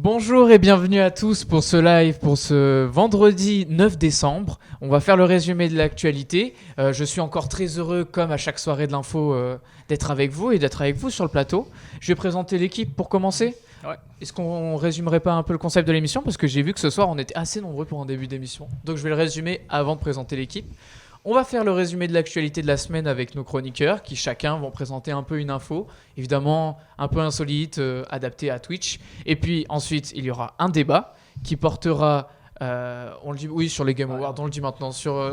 Bonjour et bienvenue à tous pour ce live, pour ce vendredi 9 décembre. On va faire le résumé de l'actualité. Je suis encore très heureux, comme à chaque soirée de l'info, d'être avec vous et d'être avec vous sur le plateau. Je vais présenter l'équipe pour commencer. Ouais. Est-ce qu'on résumerait pas un peu le concept de l'émission? Parce que j'ai vu que ce soir, on était assez nombreux pour un début d'émission. Donc je vais le résumer avant de présenter l'équipe. On va faire le résumé de l'actualité de la semaine avec nos chroniqueurs qui chacun vont présenter un peu une info, évidemment un peu insolite, adaptée à Twitch. Et puis ensuite, il y aura un débat qui portera, on le dit, oui, sur les Game Awards, on le dit maintenant,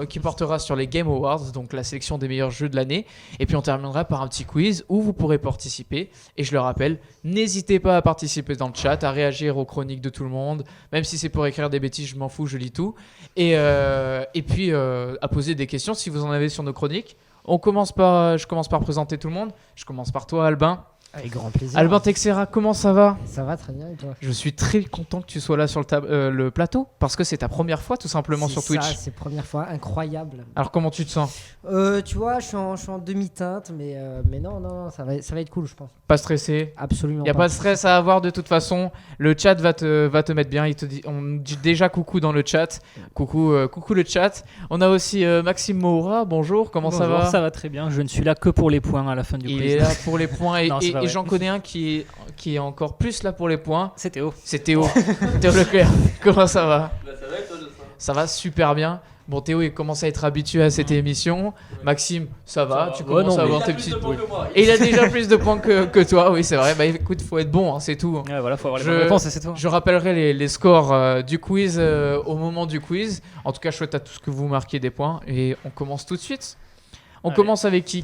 qui portera sur les Game Awards, donc la sélection des meilleurs jeux de l'année. Et puis on terminera par un petit quiz où vous pourrez participer. Et je le rappelle, n'hésitez pas à participer dans le chat, à réagir aux chroniques de tout le monde, même si c'est pour écrire des bêtises, je m'en fous, je lis tout. Et puis à poser des questions si vous en avez sur nos chroniques. Je commence par présenter tout le monde. Je commence par toi, Albin. Avec grand plaisir. Albin Texera, comment ça va? Ça va très bien et toi? Je suis très content que tu sois là sur le plateau parce que c'est ta première fois tout simplement sur Twitch. C'est première fois, incroyable. Alors comment tu te sens? Tu vois, je suis en demi-teinte, mais non, ça va être cool, je pense. Pas stressé? Absolument. Il n'y a pas de stress à avoir de toute façon. Le chat va te mettre bien. On dit déjà coucou dans le chat. Coucou le chat. On a aussi Maxime Moura. Bonjour, comment ça va? Ça va très bien. Je ne suis là que pour les points à la fin du quiz. Il est là pour les points et, Non, c'est pas vrai. j'en connais un qui est encore plus là pour les points. C'est Théo. C'est Théo. Théo Leclerc. Comment ça va? Ça va et toi, Jocelyn? Ça va super bien. Bon, Théo, il commence à être habitué à cette émission. Maxime, ça va. Tu commences à avoir tes petites boules. Et il a déjà plus de points que toi, oui, c'est vrai. Bah écoute, faut être bon, hein, c'est tout. Ouais, voilà, faut avoir les bonnes réponses et c'est tout. Je rappellerai les scores du quiz au moment du quiz. En tout cas, je souhaite à tous que vous marquiez des points. Et on commence tout de suite. On commence avec qui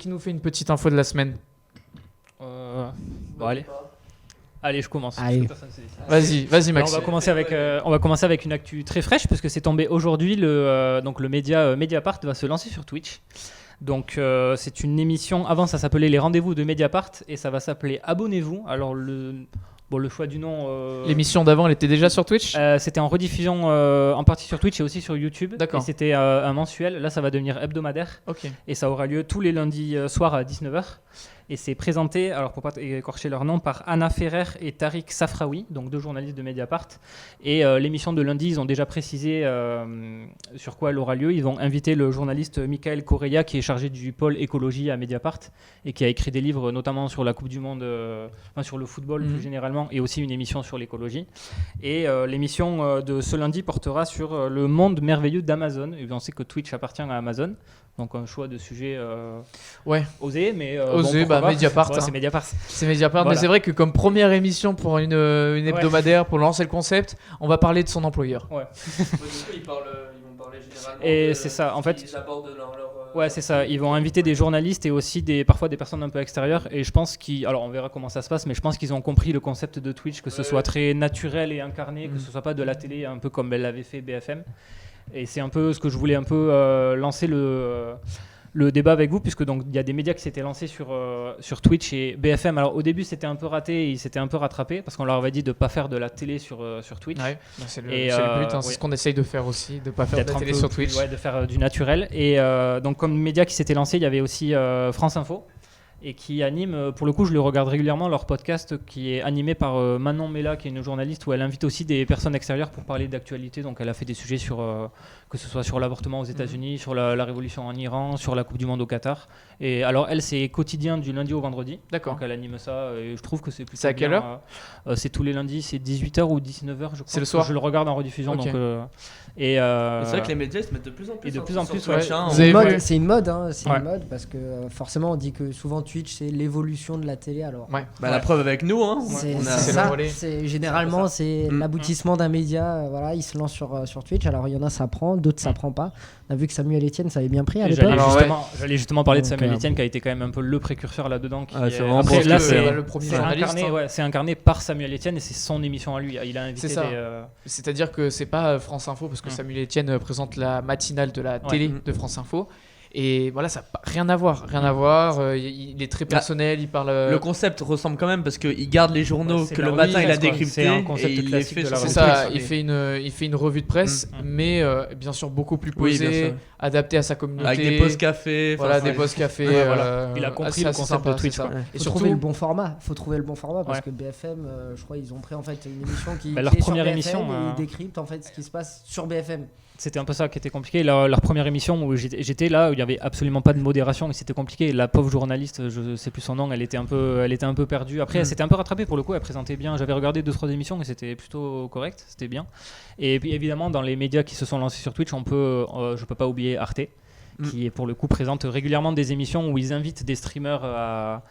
nous fait une petite info de la semaine? Bon, allez, je commence. Allez. Vas-y, Alors, Maxime. on va commencer avec une actu très fraîche parce que c'est tombé aujourd'hui. Donc le média Mediapart va se lancer sur Twitch. Donc c'est une émission. Avant, ça s'appelait les rendez-vous de Mediapart et ça va s'appeler Abonnez-vous. Alors le choix du nom. L'émission d'avant, elle était déjà sur Twitch? C'était en rediffusion en partie sur Twitch et aussi sur YouTube. D'accord. Et c'était un mensuel. Là, ça va devenir hebdomadaire. Ok. Et ça aura lieu tous les lundis soirs à 19h. Et c'est présenté, alors pour pas écorcher leur nom, par Anna Ferrer et Tariq Safraoui, donc deux journalistes de Mediapart. Et l'émission de lundi, ils ont déjà précisé sur quoi elle aura lieu. Ils vont inviter le journaliste Michael Correia, qui est chargé du pôle écologie à Mediapart et qui a écrit des livres notamment sur la Coupe du Monde, sur le football plus généralement, et aussi une émission sur l'écologie. Et l'émission de ce lundi portera sur le monde merveilleux d'Amazon. Et on sait que Twitch appartient à Amazon. Donc un choix de sujet osé, mais Osé, Mediapart. Ouais, hein. C'est Mediapart. C'est Mediapart, Voilà. mais c'est vrai que comme première émission pour une hebdomadaire, pour lancer le concept, on va parler de son employeur. Ouais. Du coup, ils vont parler généralement. Et c'est ça, en fait. Ils abordent leur Ouais, c'est ça. Ils vont inviter des journalistes et aussi parfois des personnes un peu extérieures. Et je pense alors on verra comment ça se passe, mais je pense qu'ils ont compris le concept de Twitch, que ce soit très naturel et incarné, que ce soit pas de la télé, un peu comme elle l'avait fait BFM. Et c'est un peu ce que je voulais un peu lancer le débat avec vous, puisque donc il y a des médias qui s'étaient lancés sur Twitch et BFM. Alors au début c'était un peu raté, ils s'étaient un peu rattrapés parce qu'on leur avait dit de pas faire de la télé sur Twitch. Ouais, c'est le Et, but, c'est oui. ce qu'on essaye de faire aussi, de pas faire de D'être la un télé peu sur plus- Twitch. ouais, de faire du naturel. Et donc comme média qui s'était lancé, il y avait aussi France Info et qui anime, pour le coup je le regarde régulièrement, leur podcast qui est animé par Manon Mella, qui est une journaliste où elle invite aussi des personnes extérieures pour parler d'actualité. Donc elle a fait des sujets sur que ce soit sur l'avortement aux États-Unis, sur la révolution en Iran, sur la Coupe du Monde au Qatar. Et alors elle, c'est quotidien du lundi au vendredi. D'accord. Donc elle anime ça et je trouve que c'est plutôt C'est à quelle bien, heure c'est tous les lundis, c'est 18h ou 19h je crois. C'est le soir. Je le regarde en rediffusion. Ok. Donc, C'est vrai que les médias ils se mettent de plus en plus. Et de hein, plus en sur plus, Twitch, ouais. hein, Vous avez vu C'est une mode, hein, Ouais. une mode parce que forcément on dit que souvent Twitch c'est l'évolution de la télé. Alors Ouais. La preuve avec nous, hein. c'est On a- c'est ça. le relais. Généralement c'est Mm. l'aboutissement d'un média. Voilà, il se lance sur Twitch. Alors il y en a ça prend, d'autres ça prend pas. On a vu que Samuel Etienne ça avait bien pris à Et l'époque. J'allais justement parler de Donc, Samuel Etienne qui a été quand même un peu le précurseur là-dedans. c'est vraiment Après, pour là, que- c'est le premier c'est journaliste. incarné, hein. c'est incarné par Samuel Etienne et c'est son émission à lui. Il a invité C'est ça. des. C'est-à-dire que c'est pas France Info, parce que Samuel Etienne présente la matinale de la télé Mm. de France Info. Et voilà, ça n'a rien à voir. Il est très personnel, il parle. Le concept ressemble quand même parce qu'il garde les journaux c'est que la le revue matin de il a presse, quoi. décrypté C'est un concept et il les classique fait de la sur C'est revue de son ça, Twitch. il fait une revue de presse, mais bien sûr beaucoup plus Oui, bien posée, sûr. adaptée à sa communauté. Avec des pauses café. Voilà, enfin, des c'est- pauses café. Ouais, voilà. Il a compris le assez concept sympa, de Twitch, c'est ça. quoi. Et Faut surtout, trouver le bon format. Faut trouver le bon format parce Ouais. que BFM, je crois, ils ont pris en fait une émission qui Bah, leur qui est sur première BFM émission, et ils décryptent en fait ce qui se passe sur BFM. C'était un peu ça qui était compliqué. Leur première émission où j'étais là, où il n'y avait absolument pas de modération et c'était compliqué. La pauvre journaliste, je sais plus son nom, elle était un peu perdue. Après, elle s'était un peu rattrapée pour le coup, elle présentait bien. J'avais regardé 2-3 émissions et c'était plutôt correct, c'était bien. Et puis évidemment, dans les médias qui se sont lancés sur Twitch, je peux pas oublier Arte, qui pour le coup présente régulièrement des émissions où ils invitent des streamers à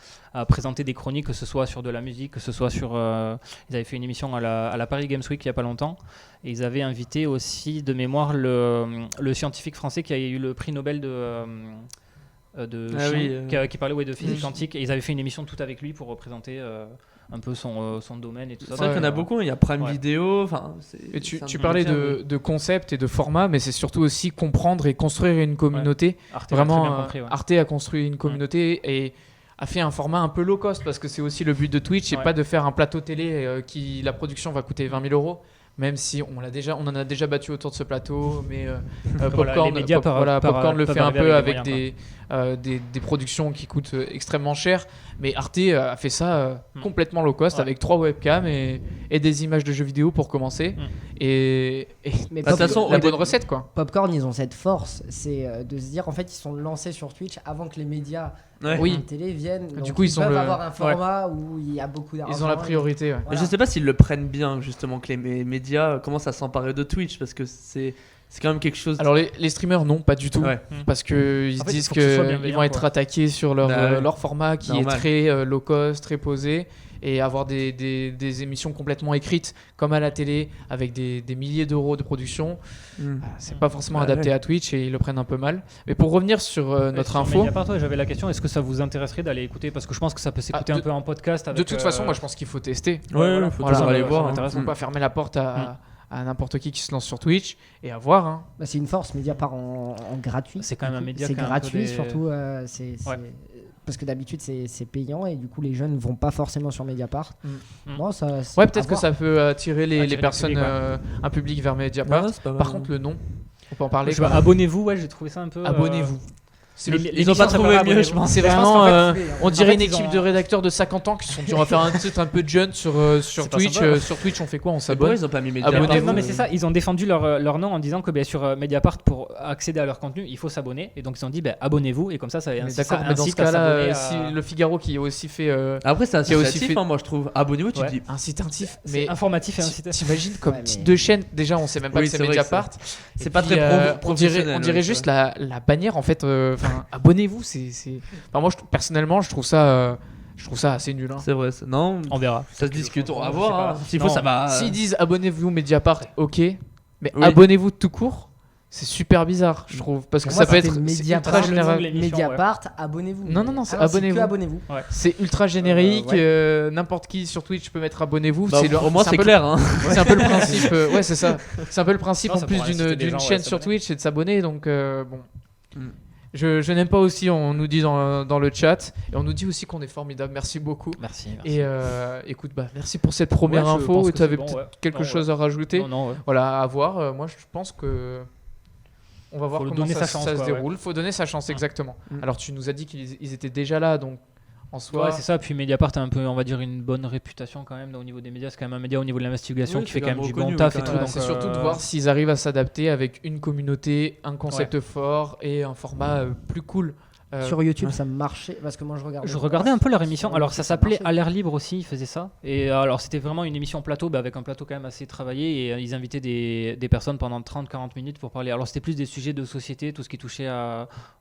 présenter des chroniques, que ce soit sur de la musique, que ce soit sur... ils avaient fait une émission à la Paris Games Week il n'y a pas longtemps, et ils avaient invité aussi de mémoire le scientifique français qui a eu le prix Nobel de chimie, qui parlait de physique quantique, et ils avaient fait une émission tout avec lui pour représenter un peu son domaine et tout ça. C'est vrai qu'il y en a beaucoup, il y a Prime Ouais. Video. et tu parlais de concept et de format, mais c'est surtout aussi comprendre et construire une communauté. Arte l'a très bien Vraiment, compris, ouais. Arte a construit une communauté et a fait un format un peu low cost parce que c'est aussi le but de Twitch, c'est Ouais. pas de faire un plateau télé qui la production va coûter 20 000 €. Même si on en a déjà battu autour de ce plateau, mais Voilà, Popcorn, les médias Popcorn le peuvent fait un arriver peu avec avec des des productions qui coûtent extrêmement cher. Mais Arte a fait ça complètement low cost, Ouais. avec 3 webcams et des images de jeux vidéo pour commencer. Et Mais Bah, de toute façon, la au bonne dé- recette, quoi. Popcorn, ils ont cette force, c'est de se dire en fait ils sont lancés sur Twitch avant que les médias Ouais. Oui. la télé viennent. Donc coup, ils sont peuvent le- avoir un format où il y a beaucoup d'argent. Ils ont la priorité. Ouais. Mais Voilà. je sais pas s'ils le prennent bien, justement, que les médias commencent à s'emparer de Twitch parce que c'est quand même quelque chose. Alors les streamers non, pas du tout, Ouais. parce que ils En fait, disent il faut que ce soit qu'ils bienveillant, vont être quoi. attaqués sur leur Bah ouais. leur format qui Normal. est très low cost, très posé, et avoir des émissions complètement écrites comme à la télé avec des milliers d'euros de production, c'est pas forcément Bah adapté ouais. à Twitch et ils le prennent un peu mal. Mais pour revenir sur notre Sur info, Mediapart, ouais, j'avais la question, est-ce que ça vous intéresserait d'aller écouter? Parce que je pense que ça peut s'écouter Ah, un peu en podcast. de toute façon, moi je pense qu'il faut tester. Ouais, faut Voilà. toujours aller Ça voir. m'intéresse. Faut pas fermer la porte à n'importe qui se lance sur Twitch et à voir. Hein. Bah, c'est une force, Mediapart en gratuit. C'est quand même un média C'est qui a un peu gratuit des- surtout. Ouais. Parce que d'habitude c'est payant et du coup les jeunes ne vont pas forcément sur Mediapart. Non, ça, c'est Ouais, peut-être à que voir. ça peut attirer les Attirer personnes, le public, un public vers Mediapart. Ouais, c'est pas mal. Par contre, le nom, on peut en parler. Je vois, abonnez-vous, ouais, j'ai trouvé ça un peu. Abonnez-vous. C'est le- Ils ont pas trouvé mieux, je pense. C'est Je pense vraiment, qu'en fait, on en dirait fait, une ils équipe ont- de rédacteurs de 50 ans qui se sont dit on va faire un titre un peu de jeune sur C'est pas Twitch. sympa. Sur Twitch, on fait quoi? On C'est bon, s'abonne. ils ont pas mis Mediapart. Abonnez-vous. Non, mais c'est ça, ils ont défendu leur nom en disant que sur Mediapart, pour accéder à leur contenu, il faut s'abonner. Et donc ils ont dit abonnez-vous, et comme ça Mais incite d'accord, mais dans ce incite à cas-là, s'abonner à- si le Figaro qui a aussi fait Après, c'est Qui a aussi associatif, fait- hein, moi je trouve. Abonnez-vous, tu Ouais. te dis. incitatif, C'est mais informatif et incitatif. t'imagines comme Ouais, mais- titre de chaîne, déjà on sait même pas Oui, que c'est c'est vrai que Mediapart. c'est Et pas puis, très on dirait professionnel, oui, juste c'est la bannière en fait. Enfin, abonnez-vous, c'est. Enfin, moi personnellement, je trouve ça assez nul. Hein. C'est vrai, non, On verra. ça se discute, on va Je sais voir. pas. hein. S'il faut, Non. ça va. S'ils disent abonnez-vous Mediapart, ok, mais Oui. abonnez-vous tout court, c'est super bizarre, je trouve, parce que Pour ça moi, peut être c'était c'est Mediapart. ultra général. L'émission, Mediapart, abonnez-vous. Non, c'est Ah, que abonnez-vous. abonnez-vous. C'est ultra générique, ouais. n'importe qui sur Twitch peut mettre abonnez-vous. Bah, pour moi, un c'est peu clair. hein. C'est un peu le principe. Ouais, c'est ça. C'est un peu le principe Non, en ça plus pourrait inciter des d'une gens, chaîne ouais, sur s'abonner. Twitch, c'est de s'abonner. Donc bon. Mm. Je n'aime pas aussi, on nous dit dans le chat, et on nous dit aussi qu'on est formidable. Merci beaucoup. Merci. Et écoute, merci pour cette première Ouais, je info. pense Et que tu avais c'est bon, peut-être ouais. quelque Non, chose à rajouter. Non, ouais. Voilà, à voir. Moi, je pense que on va voir lui comment donner ça, sa chance, ça se quoi, ouais. déroule. Faut donner sa chance, Mm. exactement. Mm. Alors, tu nous as dit qu'ils étaient déjà là, donc en soi. Ouais, c'est ça. Puis Mediapart a un peu, on va dire, une bonne réputation quand même au niveau des médias. C'est quand même un média au niveau de l'investigation Oui, qui c'est fait quand même du reconnu, bon taf oui, et quand tout. même. Voilà, Donc, c'est surtout de voir s'ils arrivent à s'adapter avec une communauté, un concept fort et un format plus cool. Sur YouTube, ça marchait parce que moi je regardais. Je regardais un peu leur émission. Sur Alors YouTube, ça s'appelait marchait. À l'air libre aussi, ils faisaient ça. Et alors c'était vraiment une émission plateau, avec un plateau quand même assez travaillé. Et ils invitaient des personnes pendant 30-40 minutes pour parler. Alors c'était plus des sujets de société, tout ce qui touchait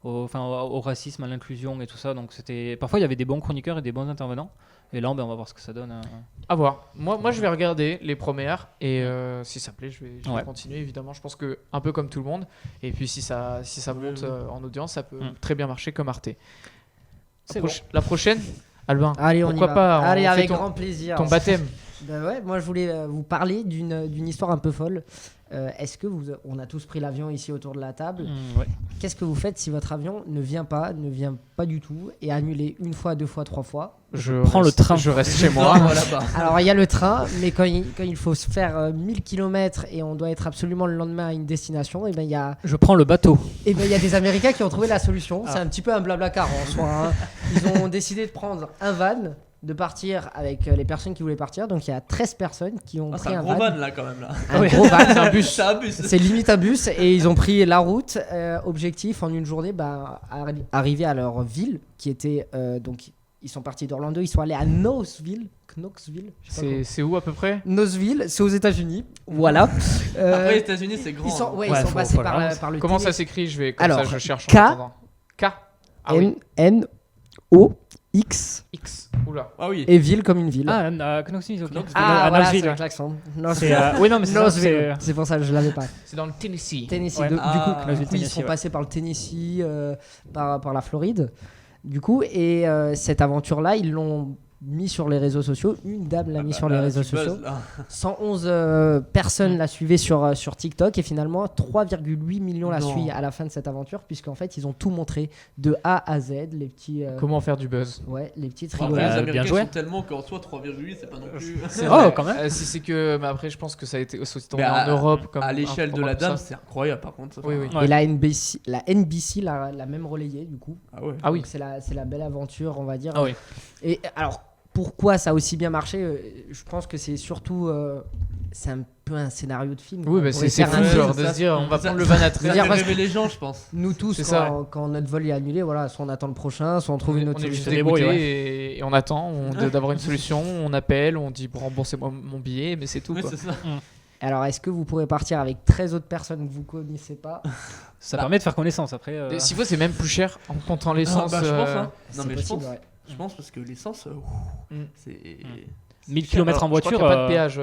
au racisme, à l'inclusion et tout ça. Donc parfois il y avait des bons chroniqueurs et des bons intervenants. Et là on va voir ce que ça donne. À voir. Moi, je vais regarder les premières et si ça plaît, je vais Ouais. continuer évidemment. Je pense que un peu comme tout le monde. Et puis si ça monte en audience, ça peut très bien marcher comme Arte. C'est La prochaine, Albin. Allez, on pourquoi y va. pas Allez, on fait avec ton, grand plaisir. ton baptême. Bah ouais, moi je voulais vous parler d'une histoire un peu folle. Est-ce que on a tous pris l'avion ici autour de la table. Ouais. Qu'est-ce que vous faites si votre avion ne vient pas du tout, et annulé une fois, 2 fois, 3 fois? Je prends le train. Je reste chez moi. Moi là-bas. Alors il y a le train, mais quand il faut se faire 1000 km et on doit être absolument le lendemain à une destination, et ben il y a Je prends le bateau. des Américains qui ont trouvé la solution. C'est un petit peu un blablacar en soi, hein. Ils ont décidé de prendre un van, de partir avec les personnes qui voulaient partir. Donc il y a 13 personnes qui ont Ah, c'est pris un un gros van. van là quand même là. Un gros van. C'est un bus. C'est un bus. C'est limite un bus, et ils ont pris la route. Objectif en une journée, arriver à leur ville qui était donc ils sont partis d'Orlando, ils sont allés à Knoxville, je sais pas comment. C'est où à peu près? Knoxville, c'est aux États-Unis. Voilà. Après les États-unis c'est grand. Ils sont, Ouais, ils sont faut passés par l'annoncer. le Comment ça Tennessee. s'écrit? Je vais comme Alors, ça je cherche. K. en attendant. K. Ah oui. N-O-X X. Oula. Ah oui. et ville comme une ville. Ah, Knoxville, ok. Knoxville. À voilà, Nashville, c'est ouais. un klaxon. Oui, non, mais c'est ça, Knoxville. c'est- C'est pour ça que je l'avais pas. C'est dans le Tennessee. Tennessee. Ouais. Du coup, Knoxville, ils Tennessee, sont ouais. passés par le Tennessee, par la Floride. Du coup, et cette aventure-là, ils l'ont mis sur les réseaux sociaux. Une dame l'a mis sur les réseaux sociaux. 111 personnes la suivaient sur TikTok, et finalement 3,8 millions la Non. suivent à la fin de cette aventure, puisqu'en fait ils ont tout montré de A à Z, les petits Comment faire du buzz? les petites Après, rigolades. les bien Américains joué. sont tellement qu'en soi 3,8 c'est pas non plus. C'est Oh, vrai. quand même. Si c'est que, mais après je pense que ça a été aussi tourné Mais en Europe comme à l'échelle un de la format comme dame ça. c'est incroyable par contre. Oui, oui. Ouais. Et la NBC l'a même relayé du coup. Ah ouais. Ah oui. Donc c'est la belle aventure, on va dire. Ah oui. Et alors pourquoi ça a aussi bien marché, je pense que c'est surtout c'est un peu un scénario de film. Oui, quoi. bah On pourrait c'est faire fou un film. genre de ça, se dire on va ça- prendre le van à Ça train. dire, fait parce rêver les gens je pense. Nous tous, C'est ça, quand notre vol est annulé, voilà, soit on attend le prochain, soit on trouve une autre On est juste solution. débrouille, dégoûté et on attend d'avoir une solution, on appelle, on dit bon, remboursez-moi mon billet, mais c'est tout Oui, quoi. c'est ça. Alors, est-ce que vous pourrez partir avec 13 autres personnes que vous connaissez pas? Ça permet de faire connaissance après. Et s'il faut, c'est même plus cher en comptant l'essence. Ah, bah, je pense hein. Non C'est mais possible, je pense. ouais. Je pense parce que l'essence Mm. c'est 1000 km en Alors, je crois voiture. qu'il n'y a pas de péage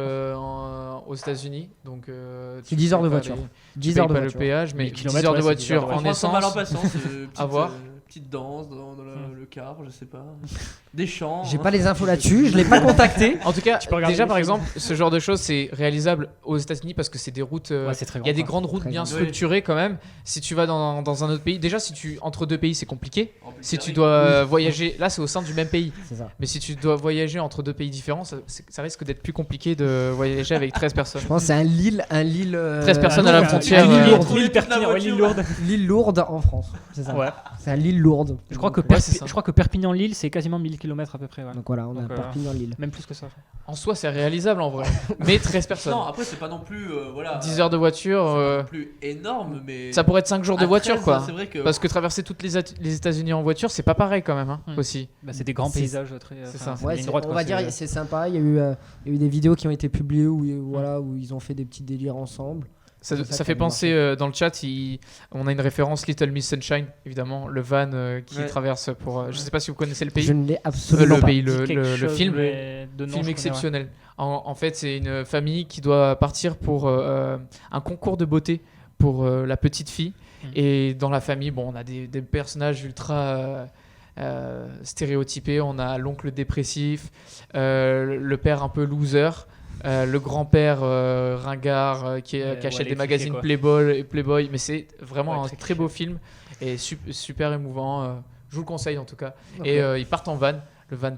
aux États-Unis, donc C'est tu 10 heures payes de pas voiture. les- 10 tu heures de payes pas voiture. le péage, mais 1000 10 kilomètres, heures de ouais, c'est 10 heures voiture de en Franchement, mal en essence. patience, À voir. petite danse dans le car, je sais pas. Des chants. J'ai hein. pas les infos là-dessus, je l'ai pas contacté. En tout cas, Tu peux regarder déjà les par films. exemple, ce genre de choses c'est réalisable aux États-Unis parce que c'est des routes. Ouais, c'est très Il y a grand, des quoi. grandes routes Très bien grand. structurées quand même. Si tu vas dans un autre pays, déjà si tu entre deux pays c'est compliqué. En plus, Si il tu arrive. dois voyager, là c'est au sein du même pays. C'est ça. Mais si tu dois voyager entre deux pays différents, ça risque d'être plus compliqué de voyager avec 13 personnes. Je pense que c'est un Lille. 13 personnes à la Lourdes, frontière, L'île euh, lourde, Trouver l'île toute la Perpignan, ouais, l'île voiture. lourde. L'île lourde en France. C'est ça. Ouais. C'est un Lille lourde. Je crois que Donc, c'est ça. je crois que Perpignan-Lille, c'est quasiment 1000 km à peu près. Ouais. donc voilà, on a Donc, Perpignan-Lille. Même plus que ça. En soi, c'est réalisable en vrai. Mais 13 personnes. Non, après c'est pas non plus voilà. 10 heures de voiture, C'est pas non plus énorme mais. ça pourrait être 5 jours de À voiture 13, quoi. C'est vrai que. Parce que traverser toutes les États-Unis en voiture, c'est pas pareil quand même hein, Hmm. aussi. Bah, c'est des grands C'est- paysages très. c'est enfin, ça. une Ouais, ligne droite, on quoi, va dire c'est- c'est sympa. Il y a eu des vidéos qui ont été publiées où ils ont fait des petits délires ensemble. Ça, C'est ça ça qui fait a bien penser dans le chat, on a une référence Little Miss Sunshine, évidemment, le van qui Ouais. traverse pour. Je sais pas si vous connaissez le pays. Je ne l'ai absolument le pas. pays, Dit le quelque chose, film. mais de nom, je Film connais, exceptionnel. En fait, c'est une famille qui doit partir pour un concours de beauté pour la petite fille. Et dans la famille, bon, on a des personnages ultra stéréotypés. On a l'oncle dépressif, le père un peu loser. Le grand-père ringard qui Ouais, achète les des clichés, magazines quoi. Playboy, mais c'est vraiment Ouais, un très très beau cliché. film et super émouvant. Je vous le conseille en tout cas. Ok. Et ils partent en van, le van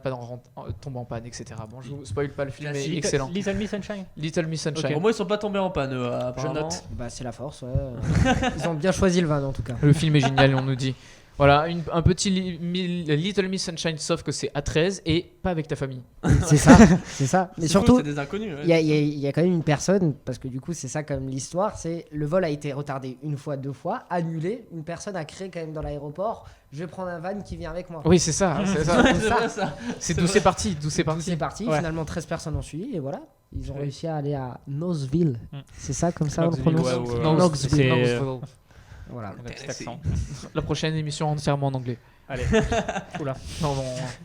tombe en panne, etc. Bon, je vous spoil pas le film, mais Classique. excellent. Little Miss Sunshine. Little Miss Sunshine. Au moins ils sont pas tombés en panne apparemment. note. Bah, c'est la force, ouais. Ils ont bien choisi le van en tout cas. Le film est génial, on nous dit. Voilà, un petit Little Miss Sunshine, sauf que c'est à 13 et pas avec ta famille. C'est ça, c'est ça. Mais C'est surtout, fou, c'est des inconnus. ouais. il y a quand même une personne, parce que du coup, c'est ça comme l'histoire, c'est le vol a été retardé une fois, 2 fois, annulé. Une personne a créé quand même dans l'aéroport, je vais prendre un van qui vient avec moi. Oui, c'est ça. C'est ça. Ouais, c'est vrai ça. C'est d'où c'est parti. D'où c'est Donc, parti. c'est parti, Ouais. finalement 13 personnes ont suivi et voilà. Ils ont Oui. réussi à aller à Knoxville. Mm. C'est ça comme ça on le Knoxville, prononce ouais, ouais, Non, Knoxville. c'est- Knoxville. Voilà. Avec cet accent. La prochaine émission entièrement en anglais. Allez. Oula. Non,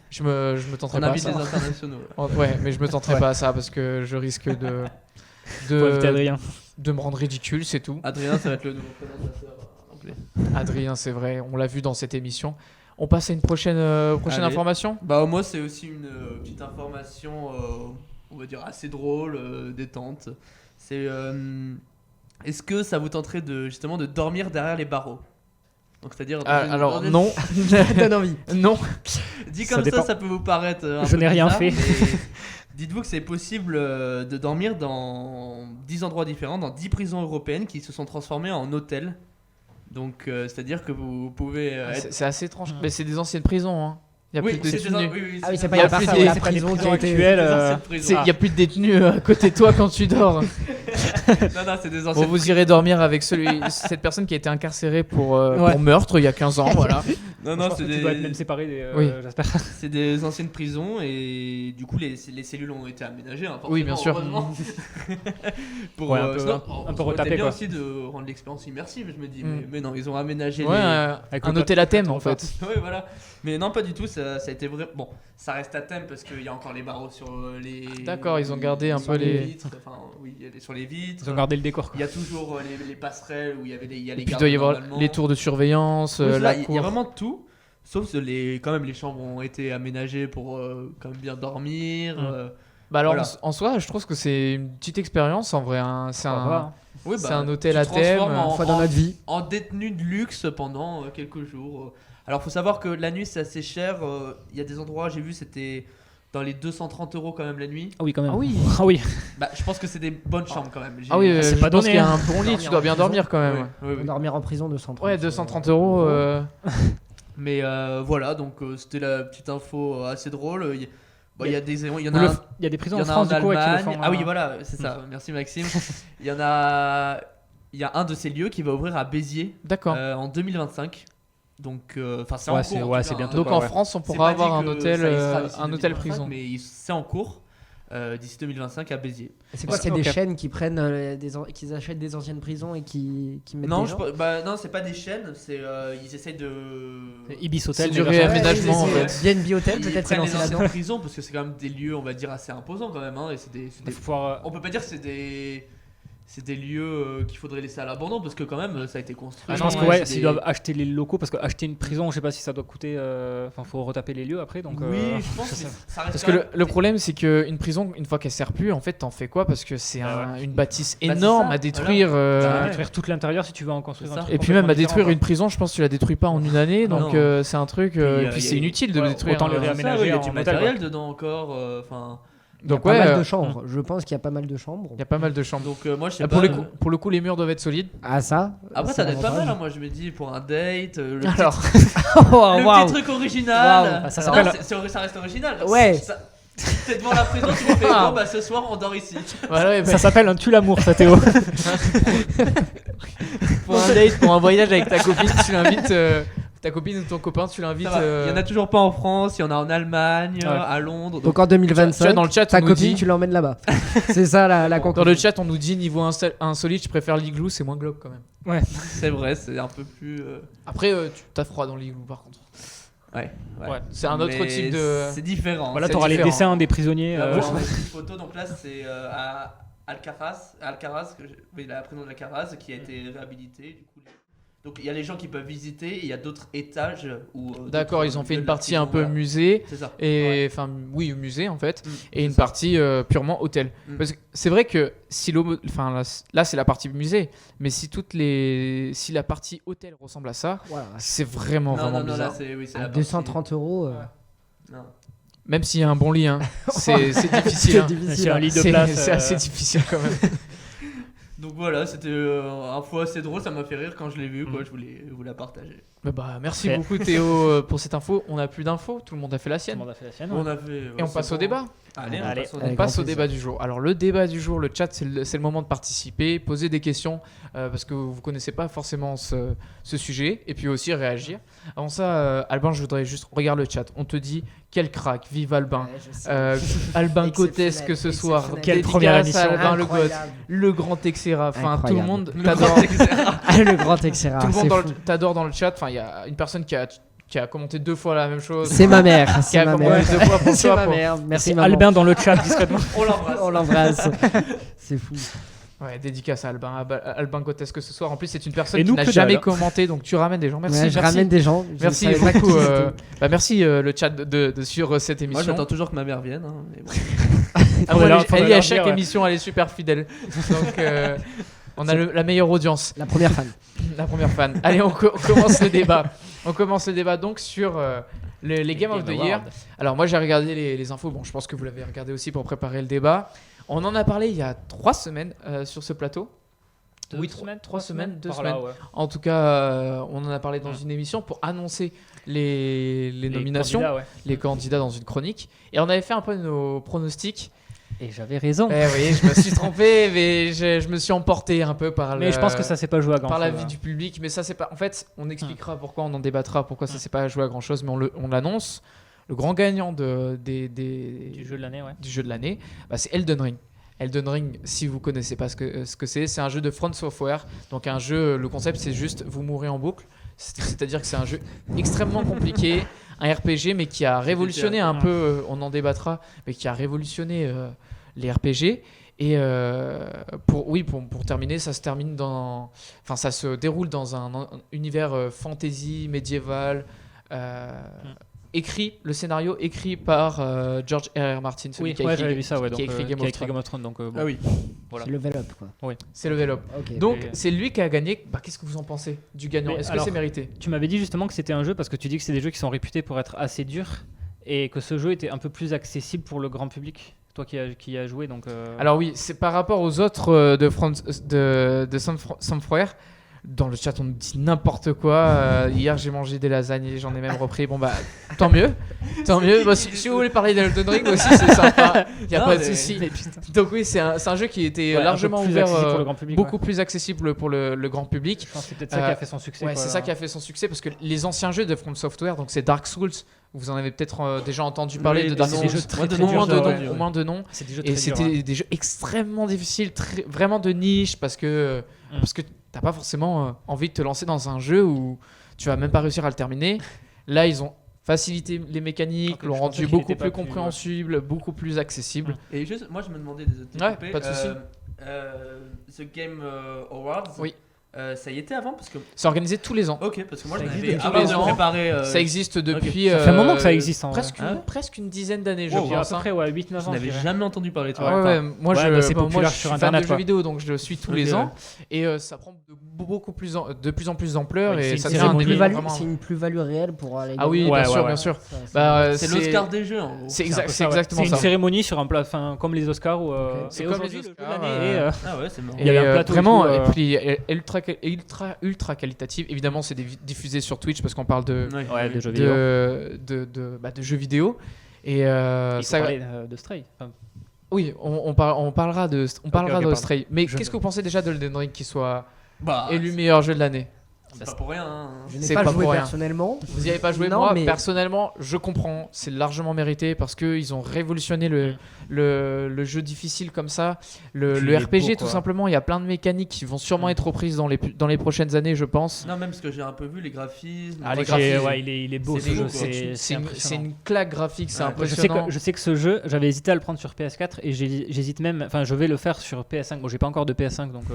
je me tenterai On pas à invite ça. des internationaux. là. Oh, ouais, mais je me tenterai Ouais. pas à ça parce que je risque Faut inviter Adrien. de me rendre ridicule, c'est tout. Adrien, ça va être le nouveau présentateur anglais. Adrien, c'est vrai, on l'a vu dans cette émission. On passe à une prochaine Allez. information. Bah moi c'est aussi une petite information, on va dire assez drôle, détente. C'est est-ce que ça vous tenterait justement de dormir derrière les barreaux? Donc c'est-à-dire Alors non, Donne envie. non. dit Ça comme dépend. ça peut vous paraître un Je peu n'ai rien bizarre, fait. mais dites-vous que c'est possible de dormir dans 10 endroits différents, dans 10 prisons européennes qui se sont transformées en hôtels. Donc c'est-à-dire que vous pouvez être... C'est assez étrange. Mais c'est des anciennes prisons. Hein. Il y a plus de c'est détenus. Ah oui, c'est Il pas y a la plus partie des- la c'est pas des prison qui prisons a été. actuelles. Il y a plus de détenus à côté de toi quand tu dors. Non, c'est des Bon, anciennes vous irez dormir avec cette personne qui a été incarcérée pour Ouais. meurtre il y a 15 ans. Voilà. Non, Je non, pense c'est que tu dois être des... même séparé, Oui. j'espère. c'est des anciennes prisons et du coup les cellules ont été aménagées. Hein, Oui, bien sûr. heureusement. Pour Ouais, un peu- sinon, un peu ça aurait retapé, été bien quoi. aussi de rendre l'expérience immersive. Je me dis, Mm. mais non, ils ont aménagé Ouais, Avec un le hôtel à thème plateau en fait. Oui, voilà. Mais non, pas du tout. Ça a été vrai. Bon, ça reste à thème parce qu'il y a encore les barreaux sur les. D'accord, ils ont gardé un sur peu les les- vitres. Enfin, oui, il y a sur les vitres. Ils ont gardé le décor. Il y a toujours les passerelles où il y avait il y a les Et puis il gardes doit y avoir normalement. les tours de surveillance, Oui, c'est la là, il y cour. a vraiment de tout. Sauf que quand même les chambres ont été aménagées pour quand même bien dormir. Mm. Bah alors Voilà. en soi, je trouve que c'est une petite expérience en vrai. Hein. C'est un, Oui, c'est un hôtel tu à te transformes thème. en- Une fois dans notre vie. en détenu de luxe pendant quelques jours. Alors, faut savoir que la nuit, c'est assez cher. Il y a des endroits, j'ai vu, c'était dans les 230 € quand même la nuit. Ah oui, quand même. Ah oui. Ah oui. Bah, je pense que c'est des bonnes chambres quand même. Ah oui, c'est je pas pense donné, qu'il y a hein. un bon lit, Dormir tu dois en bien prison. dormir quand même. Oui, oui. Dormir en prison 230. Ouais, 230 euros. Mais voilà, donc c'était la petite info assez drôle. Il y a des, il y en Vous a le un- f- Il y a des prisons il y en en a France, en du coup, qui le Allemagne. font. Ah oui, voilà, c'est ça. Merci Maxime. Il y a un de ces lieux qui va ouvrir à Béziers D'accord. en 2025. Donc, enfin, c'est Ouais, en c'est- cours. en ouais, tout c'est cas, bientôt, hein. Donc quoi, en ouais. France, on C'est pourra pas dit avoir un que hôtel, ça y sera d'ici un hôtel 2025, prison. Mais c'est en cours d'ici 2025 à Béziers. C'est quoi, c'est Ok. des chaînes qui prennent qu'ils achètent des anciennes prisons et qui mettent Non, des gens non, c'est pas des chaînes. C'est ils essayent de. Ibis C'est Hotel. du mais version- réaménagement en Ouais, fait. BNB Hotel, Ils peut-être c'est prennent les lancé là-dedans. anciennes prisons parce que c'est quand même des lieux, on va dire, assez imposants quand même. Hein, et c'est des. Il faut pouvoir, On peut pas dire que c'est des lieux qu'il faudrait laisser à l'abandon parce que quand même ça a été construit. Je pense que ouais, ouais, c'est s'ils des- doivent acheter les locaux, parce que acheter une prison, je sais pas si ça doit coûter. Enfin, faut retaper les lieux après, donc. Oui, je pense. je Mais sais. ça reste Parce quand que même- le problème, c'est qu'une prison, une fois qu'elle sert plus, en fait, t'en fais quoi? Parce que c'est une bâtisse c'est énorme ça, à détruire. Tu vas Ouais. détruire tout l'intérieur si tu veux en construire C'est un ça. truc Et puis même à complètement détruire différent, une prison, je pense que tu la détruis pas en une année, donc Non. c'est un truc. Puis, Et y puis a- c'est inutile de ouais, détruire. autant le un- réaménager. Ça, ouais, il y a en du hôtel, matériel quoi. dedans encore. Enfin. Il y a Donc pas mal ouais, de chambres. Je pense qu'il y a pas mal de chambres. il y a pas mal de chambres. Donc moi je sais Pour pas. le coup, les murs doivent être solides. Ah ça Après c'est ça doit être pas l'avantage. mal. Hein, moi je me dis pour un date. Le Alors, Oh, le waouh. petit truc original. Waouh. Ah, ça Non, s'appelle- ça reste original. Ouais. T'es devant la prison, tu me fais bon bah ce soir on dort ici. voilà, ouais, bah, Ça s'appelle un tue l'amour, ça Théo. pour un date, pour un voyage avec ta copine, tu l'invites. Ta copine ou ton copain, tu l'invites. Ça va. Il y en a toujours pas en France, il y en a en Allemagne, Ouais. à Londres. Donc en 2025, Tu vois, dans le chat, ta on nous copine, dit- tu l'emmènes là-bas. C'est ça la Dans conclusion. le chat, on nous dit niveau insolite, je préfère l'igloo, c'est moins glauque quand même. c'est vrai, c'est un peu plus. Après, tu t'as froid dans l'igloo par contre. Ouais. Ouais. C'est un autre Mais type de. C'est différent. Voilà, c'est t'auras les différent. dessins des prisonniers. Là, moi, je mets une photo, donc là c'est à Alcaraz, oui, la prison de Alcaraz qui a été réhabilitée. Du coup, donc il y a les gens qui peuvent visiter, et il y a d'autres étages où. D'accord, d'autres ils ont fait lieux une de la partie prison, un peu voilà. musée. C'est ça. Et enfin, oui, musée en fait. Mm, Et c'est une ça. partie purement hôtel. Mm. Parce que c'est vrai que si enfin là c'est la partie musée, mais si la partie hôtel ressemble à ça, Voilà. c'est vraiment Non, vraiment non, non, bizarre. là c'est oui, c'est À la partie- 230 €. Non. Même s'il y a un bon lit, hein, c'est difficile. hein. C'est un lit de C'est place. c'est assez difficile quand même. Donc voilà, c'était un fois assez drôle, ça m'a fait rire quand je l'ai vu, Mm. quoi, je voulais vous la partager. Bah, merci Parfait. beaucoup Théo pour cette info. On a plus d'infos, tout le monde a fait la Tout sienne. le monde a fait la sienne. On a fait, Et on c'est passe bon. au débat. Allez, on Allez. passe au On Avec passe grand au débat du jour. Alors le débat du jour, le chat, c'est le moment de participer, poser des questions parce que vous connaissez pas forcément ce sujet et puis aussi réagir. Avant ça, Albin, je voudrais juste regarde le chat. On te dit quel crack, vive Albin. Ouais, je sais. Albin Exceptionnel, Cotesque ce soir. exceptionnel. Quelle Dédicace première à émission. Albin le Incroyable. goth, le grand Texera. Enfin tout le Incroyable. monde Le t'adore. grand Texera. Ah, le grand Texera. Tout le monde c'est dans fou. t'adore dans le chat. Enfin il y a une personne qui a commenté 2 fois la même chose. C'est ma mère. Qui C'est a ma commenté mère. 2 fois pour C'est toi. ma pour- mère. Merci C'est maman. Albin dans le chat discrètement. On l'embrasse. On l'embrasse. C'est fou. Ouais, dédicace à Albin, Albin Cotesque ce soir. En plus, c'est une personne Et qui nous, n'a que jamais dalle. commenté, donc tu ramènes des gens. Merci, Ouais, je merci. ramène des gens. Je Merci savais pas beaucoup. qui c'était. Merci le chat de suivre cette Moi émission. j'attends toujours que ma mère vienne. Hein, mais bon. Ah, moi, Faudrait elle leur est à dire, chaque ouais. émission, elle est super fidèle. Donc On a la meilleure audience. La première fan. La première fan. Allez, on commence le débat. On commence le débat donc sur les Game of the Year. Alors moi j'ai regardé les infos. Bon, je pense que vous l'avez regardé aussi pour préparer le débat. On en a parlé il y a 3 semaines sur ce plateau. 2 semaines, 3 semaines, 2 par semaines. là, ouais. En tout cas, on en a parlé dans une émission pour annoncer les nominations, candidats, ouais. les candidats dans une chronique. Et on avait fait un peu nos pronostics. Et j'avais raison. Oui, je me suis trompé, mais je me suis emporté un peu par Mais je pense que ça s'est pas joué à grand par chose. l'avis du public. Mais ça, c'est pas. En fait, on expliquera pourquoi, on en débattra, pourquoi ça s'est pas joué à grand chose. Mais on l'annonce. Le grand gagnant du jeu de l'année, ouais. du jeu de l'année, c'est Elden Ring. Elden Ring, si vous connaissez pas ce que c'est un jeu de From Software. Donc un jeu, le concept c'est juste vous mourrez en boucle. C'est-à-dire que c'est un jeu extrêmement compliqué, un RPG mais qui a révolutionné un peu, on en débattra, mais qui a révolutionné les RPG. Et pour terminer, ça se déroule dans un univers fantasy médiéval. Le scénario écrit par George R.R. Martin, celui qui a écrit, j'avais vu ça, ouais, qui a écrit Game of Thrones. Donc, bon. Ah oui. Voilà. C'est level up, quoi. C'est level up. Ok. Donc c'est lui qui a gagné. Qu'est-ce que vous en pensez du gagnant? Est-ce que c'est mérité? Tu m'avais dit justement que c'était un jeu parce que tu dis que c'est des jeux qui sont réputés pour être assez durs et que ce jeu était un peu plus accessible pour le grand public. Toi qui as joué, donc. Alors oui, c'est par rapport aux autres de Software. Dans le chat, on nous dit n'importe quoi. Hier, j'ai mangé des lasagnes et j'en ai même repris. Bon, tant mieux. Tant mieux. Bon, si vous voulez parler d'Elden Ring aussi, c'est sympa. Il n'y a pas de souci. Donc, oui, c'est un jeu qui était largement ouvert, pour le grand public, beaucoup plus accessible pour le grand public. Je pense que c'est peut-être ça qui a fait son succès. Ouais, c'est ça qui a fait son succès parce que les anciens jeux de From Software, donc c'est Dark Souls, vous en avez peut-être déjà entendu parler de Dark Souls. C'est des jeux très, très au moins de noms. C'est des jeux Et très c'était durs, des jeux extrêmement difficiles, vraiment de niche parce que t'as pas forcément envie de te lancer dans un jeu où tu vas même pas réussir à le terminer. Là, ils ont facilité les mécaniques, l'ont rendu beaucoup plus compréhensible, beaucoup plus accessible. Et juste, moi je me demandais des Ouais, pas de souci. The Game Awards. Oui. Ça y était avant parce que. C'est organisé tous les ans. Ok, parce que moi Ça je existe l'avais depuis tous les ans. préparé. Ça existe depuis. Ça fait un moment que ça existe. Presque une dizaine d'années, je pense. pense. À peu près 8-9 ans. Je n'avais jamais entendu parler de toi. Moi, c'est populaire je suis sur fan Internet de jeux vidéo, donc je le suis tous les ans. Et ça prend de plus en plus d'ampleur. Et ça devient un événement vraiment. C'est une plus-value réelle pour aller. Ah oui, bien sûr. C'est l'Oscar des jeux, en gros. C'est exactement ça. C'est une cérémonie sur un plat, comme les Oscars. C'est comme les Oscars. Ah ouais, c'est marrant. Il y a un plateau vraiment, et puis ultra qualitative. Évidemment, c'est diffusé sur Twitch parce qu'on parle de jeux vidéo. Et ça de Stray. Oui, on parlera de Stray. Mais qu'est-ce que vous pensez déjà de Elden Ring qui soit élu meilleur jeu de l'année? C'est pas pour rien. Je n'ai pas joué personnellement. Vous n'y avez pas joué? Moi, personnellement, je comprends. C'est largement mérité parce qu'ils ont révolutionné le jeu difficile comme ça. Le RPG, tout simplement. Il y a plein de mécaniques qui vont sûrement être reprises dans les prochaines années, je pense. Non, même parce que j'ai un peu vu les graphismes. Il est beau ce jeu. C'est une claque graphique, c'est impressionnant. Je sais que ce jeu, j'avais hésité à le prendre sur PS4 et j'hésite même. Enfin, je vais le faire sur PS5. Bon, j'ai pas encore de PS5, donc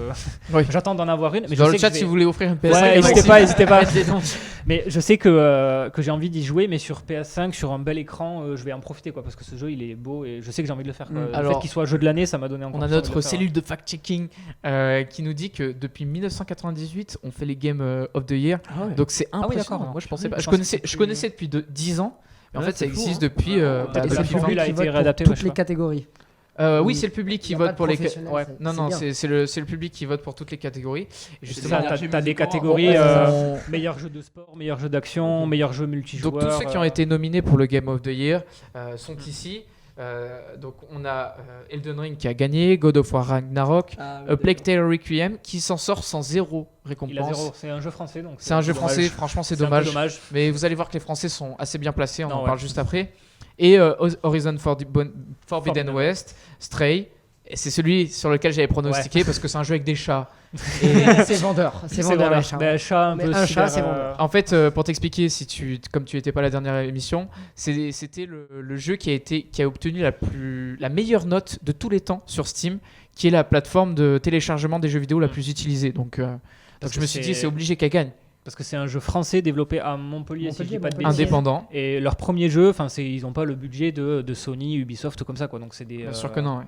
j'attends d'en avoir une. Mais dans le chat, si vous voulez offrir une PS5. N'hésitez pas. Mais je sais que j'ai envie d'y jouer, mais sur PS5, sur un bel écran, je vais en profiter parce que ce jeu il est beau et je sais que j'ai envie de le faire. Le fait qu'il soit jeu de l'année, ça m'a donné encore. On a notre cellule de fact-checking qui nous dit que depuis 1998, on fait les Game of the Year. Ah ouais. Donc c'est impressionnant. Moi je pensais pas. Je connaissais depuis 10 ans. Mais en fait, ça existe depuis. La formule a été réadaptée pour toutes les catégories. Oui, c'est le public qui vote pour les. Non, c'est le public qui vote pour toutes les catégories. Et justement, t'as des catégories meilleur jeu de sport, meilleur jeu d'action, meilleur jeu multijoueur. Donc tous ceux qui ont été nominés pour le Game of the Year sont ici. Donc on a Elden Ring qui a gagné, God of War Ragnarok, A Plague Tale Requiem qui s'en sort sans 0 récompense. Il a 0, c'est un jeu français donc. C'est un jeu français, franchement c'est dommage. Mais vous allez voir que les Français sont assez bien placés, on en parle juste après. Et Horizon Forbidden West, Stray, et c'est celui sur lequel j'avais pronostiqué parce que c'est un jeu avec des chats. Et c'est vendeur, les chats. Un chat, c'est vendeur. En fait, pour t'expliquer, comme tu n'étais pas à la dernière émission, c'était le jeu qui a obtenu la meilleure note de tous les temps sur Steam, qui est la plateforme de téléchargement des jeux vidéo la plus utilisée. Donc je me suis dit, c'est obligé qu'elle gagne. Parce que c'est un jeu français développé à Montpellier, si je dis pas de bêtises. Indépendant. Et leur premier jeu, ils n'ont pas le budget de Sony, Ubisoft, comme ça, quoi. Donc c'est des. Bien sûr que non. Ouais.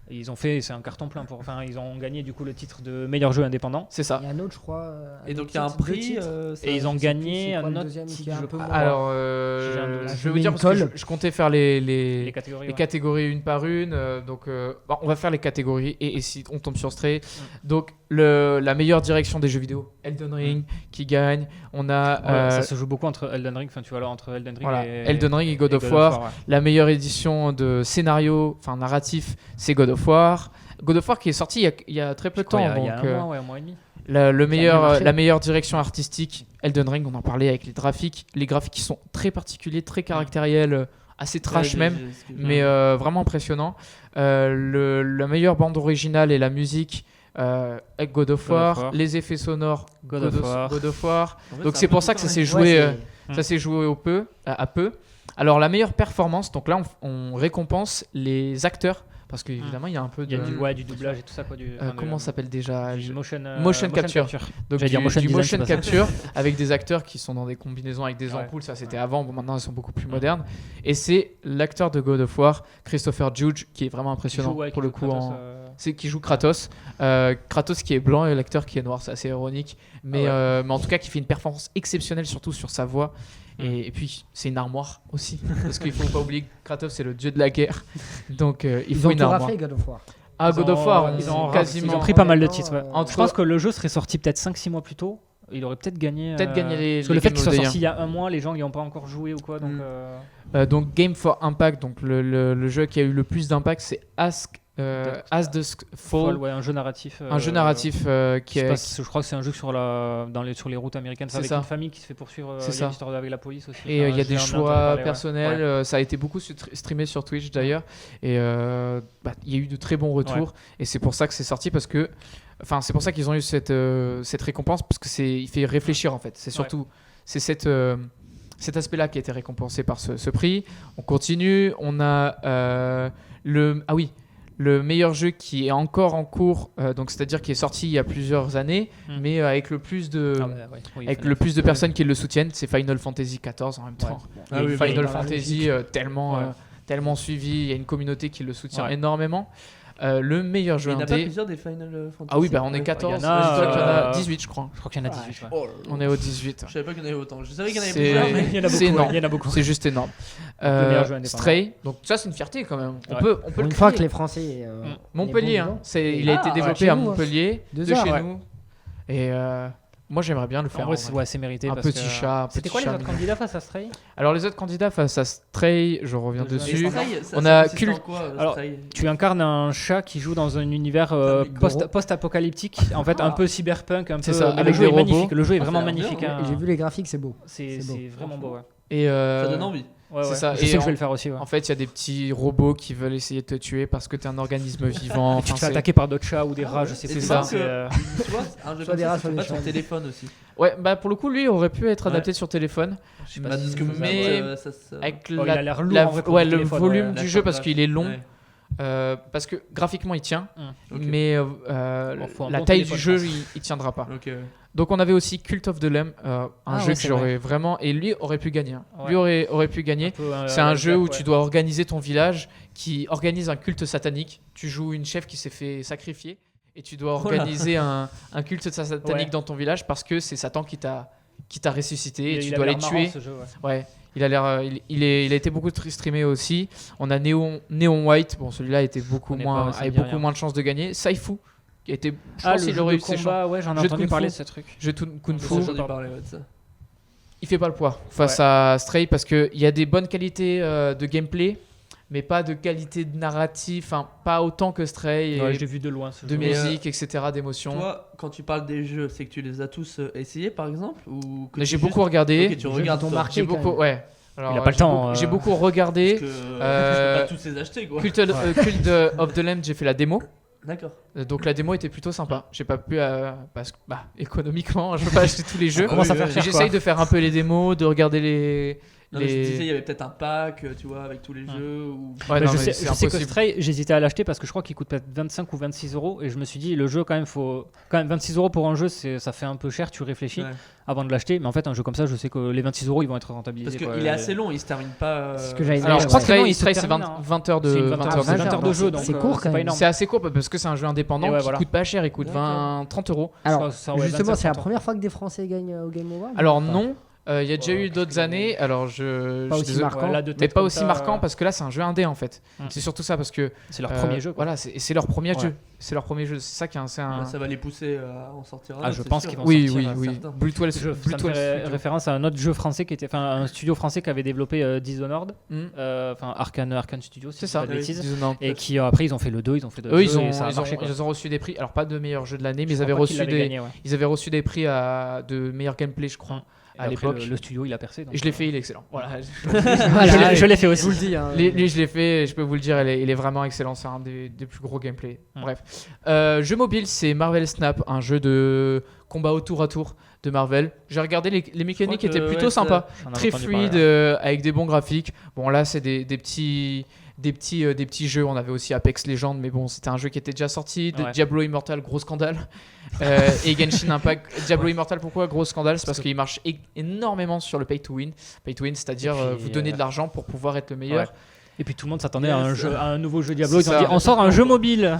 C'est un carton plein ils ont gagné du coup le titre de meilleur jeu indépendant. C'est ça. Il y a un autre, je crois. Et donc il y a un prix. Et ils ont gagné un autre deuxième qui titre, est un je peu crois. moins. Alors, J'ai un doute. je vais vous dire parce que je comptais faire les Les catégories. les ouais. catégories une par une. On va faire les catégories et si on tombe sur Stray. Donc, la meilleure direction des jeux vidéo, Elden Ring qui gagne. On a Ça se joue beaucoup entre Elden Ring, entre Elden Ring voilà, et Elden Ring et God of War. ouais. La meilleure édition de scénario, enfin narratif, c'est God of War. God of War qui est sorti il y a très peu de temps. Il y a donc, un mois et demi. la marché. meilleure direction artistique, Elden Ring, on en parlait avec les graphiques. Les graphiques qui sont très particuliers, très caractériels, assez trash même, mais vraiment impressionnant. La meilleure bande originale et la musique, avec God of War. Les effets sonores, God of War. Donc c'est pour ça que ça s'est joué, ça s'est joué à peu. Alors la meilleure performance, donc là on récompense les acteurs. Parce qu'évidemment, il y a un peu Il y de. a du doublage et tout ça. Comment ça s'appelle déjà du motion capture. Donc J'allais dire motion du design, motion c'est pas ça. capture avec des acteurs qui sont dans des combinaisons avec des Ouais. ampoules. Ça, c'était avant. Bon, maintenant, ils sont beaucoup plus modernes. Et c'est l'acteur de God of War, Christopher Judge, qui est vraiment impressionnant pour le coup. C'est qui joue Kratos. Kratos qui est blanc et l'acteur qui est noir. C'est assez ironique. Mais en tout cas, qui fait une performance exceptionnelle, surtout sur sa voix. Et puis, c'est une armoire aussi. Parce qu'il ne faut pas oublier que Kratos, c'est le dieu de la guerre. Donc, il faut une armoire. Ils ont tout raflé, God of War. Ah, God of War, ils ont quasiment. Ils ont pris pas mal de titres. Ouais. Entre- Je pense que le jeu serait sorti peut-être 5-6 mois plus tôt. Il aurait peut-être gagné. les. Parce que les le fait Game qu'il soit of the sorti il y a un mois, les gens n'y ont pas encore joué ou quoi. Donc Game for Impact, donc le jeu qui a eu le plus d'impact, c'est As Dusk Fall, ouais, un jeu narratif. un jeu narratif qui est. Je crois que c'est un jeu sur les routes américaines. C'est C'est avec ça. une famille qui se fait poursuivre. C'est Il y a ça. une histoire avec la police aussi. Et il y a des choix personnels. Ouais. Ça a été beaucoup streamé sur Twitch d'ailleurs. Et il y a eu de très bons retours. Et c'est pour ça que c'est sorti parce que. Enfin, c'est pour ça qu'ils ont eu cette récompense parce que il fait réfléchir en fait. C'est surtout c'est cet aspect-là qui a été récompensé par ce prix. On continue. On a le meilleur jeu qui est encore en cours, donc c'est-à-dire qui est sorti il y a plusieurs années, mais avec le plus de personnes qui le soutiennent, c'est Final Fantasy XIV en même temps. Final Fantasy tellement suivi, il y a une communauté qui le soutient énormément. Le meilleur jeu Il n'y en a pas indé. plusieurs des Final Fantasy. Ah oui, on est 14. Il y en a, Je crois qu'il y en a 18, je crois. Je crois qu'il y en a 18. ouais. Oh là là. On est au 18. Je savais pas qu'il y en avait autant. Je savais qu'il y en avait C'est- plusieurs, mais Il y en a C'est beaucoup. énorme. Il y en a beaucoup. C'est juste énorme. meilleur jeu indépendant. Stray, donc ça c'est une fierté quand même. On Ouais. peut Une le fois crier. que les Français. Montpellier, les bons hein. dedans. Il a été développé chez à nous, Montpellier, 2 de heures, chez ouais. nous. Et moi j'aimerais bien le faire. En vrai, en vrai. c'est mérité. Un parce petit que- chat, un C'était petit quoi les chat autres mignon. candidats face à Stray? Alors les autres candidats face à Stray, je reviens Deux dessus. heures. Stray, On ça a consiste en Cult- quoi, Alors, Stray Tu incarnes un chat qui joue dans un univers post-apocalyptique, en fait un peu cyberpunk, un peu. C'est ça, mais avec le jeu des est robots. magnifique. Le jeu est Ah, vraiment ça a l'air magnifique. bien, hein. J'ai vu les graphiques, c'est beau. C'est beau. vraiment beau. Ouais. Et Ça donne envie. Ouais, C'est ouais. ça. Je Et sais que je en- vais le faire aussi. Ouais. En fait, il y a des petits robots qui veulent essayer de te tuer parce que tu es un organisme vivant. Et tu te Enfin, fais c'est- attaquer par d'autres chats ou des rats, je sais Et plus. c'est ça. ça. Tu vois, un jeu Soit comme des ça, rats, ça soit se des passe sur chats. téléphone aussi. Ouais, pour le coup, lui aurait pu être adapté Ouais. sur téléphone. Je sais pas ce que vous Mais avec avec Oh, il a l'air lourd la- en vrai pour ouais, le le téléphone, volume ouais. du jeu parce qu'il est long. Ouais. Parce que graphiquement il tient, Ok. mais Bon, faut un la bon taille téléphone, du jeu je pense. il tiendra pas. Ok. Donc on avait aussi Cult of the Lamb, un Ah jeu ouais, que c'est j'aurais vraiment, et lui aurait pu gagner. Hein. Ouais. Lui aurait pu gagner. C'est un jeu où tu dois organiser ton village, qui organise un culte satanique. Tu joues une chef qui s'est fait sacrifier et tu dois organiser un culte satanique Ouais. dans ton village parce que c'est Satan qui t'a ressuscité et tu dois a les l'air tuer. marrant, ce jeu, ouais. Ouais, il a l'air, il a été beaucoup streamé aussi. On a Neon White, bon celui-là était beaucoup connais moins, pas, ça me avait dit beaucoup rien. moins de chances de gagner. Saifu, qui a été, je Ah, pense le qu'il jeu aurait de eu ses chances. combat, ouais, j'en ai Jeu de entendu kung parler de fu. ce truc. Jeu de Kung Faut Fu. que J'en ai parlé de ça. Il fait pas le poids face à Stray parce qu'il y a des bonnes qualités de gameplay, mais pas de qualité de narrative, enfin pas autant que Stray, et Ouais, j'ai vu de loin ce de jeu. Mais, musique, etc., d'émotions. Toi, quand tu parles des jeux, c'est que tu les as tous essayés par exemple ou que Mais tu j'ai juste- beaucoup regardé. Ok, tu Les jeux regardes qui t'ont toi. marqué. J'ai beaucoup, quand ouais. Alors, Il a pas le j'ai temps, beaucoup- J'ai beaucoup regardé. Parce que je Euh, peux pas tous les acheter quoi. Cult of the Lamb, j'ai fait la démo. D'accord. Donc la démo était plutôt sympa. J'ai pas pu parce que économiquement, je peux pas acheter tous les jeux. Comment ça oui, faire oui. cher, J'essaye quoi. de faire un peu les démos, de regarder Non, mais je disais, il y avait peut-être un pack, tu vois, avec tous les jeux. Ou... Ouais, Bah, non, je mais sais, c'est je sais que impossible. Stray, j'hésitais à l'acheter parce que je crois qu'il coûte peut-être 25 ou 26 euros et je me suis dit le jeu quand même faut 26 euros pour un jeu, ça fait un peu cher, tu réfléchis Ouais. avant de l'acheter, mais en fait un jeu comme ça je sais que les 26 euros ils vont être rentabilisés. Parce qu'il est assez long, il se termine pas. C'est ce que j'allais dire. Alors, je crois que Ouais. Stray, il se Stray, c'est termine, 20 hein. 20 heures de C'est une 20 20 heures de heures, jeu. 20 heures de jeu, donc c'est court, quand c'est pas même. énorme. C'est assez court parce que c'est un jeu indépendant Et ouais, qui voilà. coûte pas cher, il coûte 20-30 euros. Alors, Ça, ouais, justement, 25, c'est la 30 première fois que des Français gagnent au Game Awards. Alors ou pas non, il y a déjà Ouais, eu d'autres années. Alors je Pas suis aussi désolé, marquant. là, de mais tête pas comme aussi ça, marquant parce que là c'est un jeu indé en fait. Mm. C'est surtout ça parce que c'est leur premier jeu. Quoi. voilà, c'est leur premier Ouais. jeu. C'est leur premier jeu. C'est ça qui est un. Ça va les pousser à en sortir un. Ah, autre, je c'est pense sûr. qu'ils vont Oui, sortir, oui, oui. certains. Bluetooth, Ça me Bluetooth fait Studio. référence à un autre jeu français qui était, enfin un studio français qui avait développé Dishonored, Mm. enfin Arkane Studio, si C'est je dis ça. pas de bêtises. Dishonored. Et qui après ils ont fait le 2, ils ont fait d'autres Eux, jeux ils et ça a marché, quoi. ils ont reçu des prix. Alors pas de meilleur jeu de l'année, mais Je ils avaient crois pas qu'ils reçu l'avaient des, gagné, ouais. ils avaient reçu des prix de meilleur gameplay, je crois. Et À après, l'époque. le studio il a percé. donc, Et je l'ai fait, il est excellent. Voilà. Voilà, je l'ai fait Je aussi. vous le dis. hein. Lui, je l'ai fait, et je peux vous le dire, il est vraiment excellent. C'est un des plus gros gameplay. Mm. Bref. Jeu mobile, c'est Marvel Snap, un jeu de combat au tour à tour de Marvel. J'ai regardé, les mécaniques que, étaient plutôt ouais, sympas, J'en avais très entendu fluides, parler. avec des bons graphiques. Bon, là, c'est des petits jeux. On avait aussi Apex Legends, mais bon, c'était un jeu qui était déjà sorti. Ouais. Diablo Immortal, gros scandale. Et Genshin Impact. Diablo Immortal, pourquoi gros scandale? C'est parce qu'il marche énormément sur le pay to win. Pay to win, c'est-à-dire Et puis, vous donner de l'argent pour pouvoir être le meilleur. Ouais. Et puis tout le monde s'attendait Yes. à un nouveau jeu Diablo. Ils C'est ont ça. dit on sort un jeu mobile.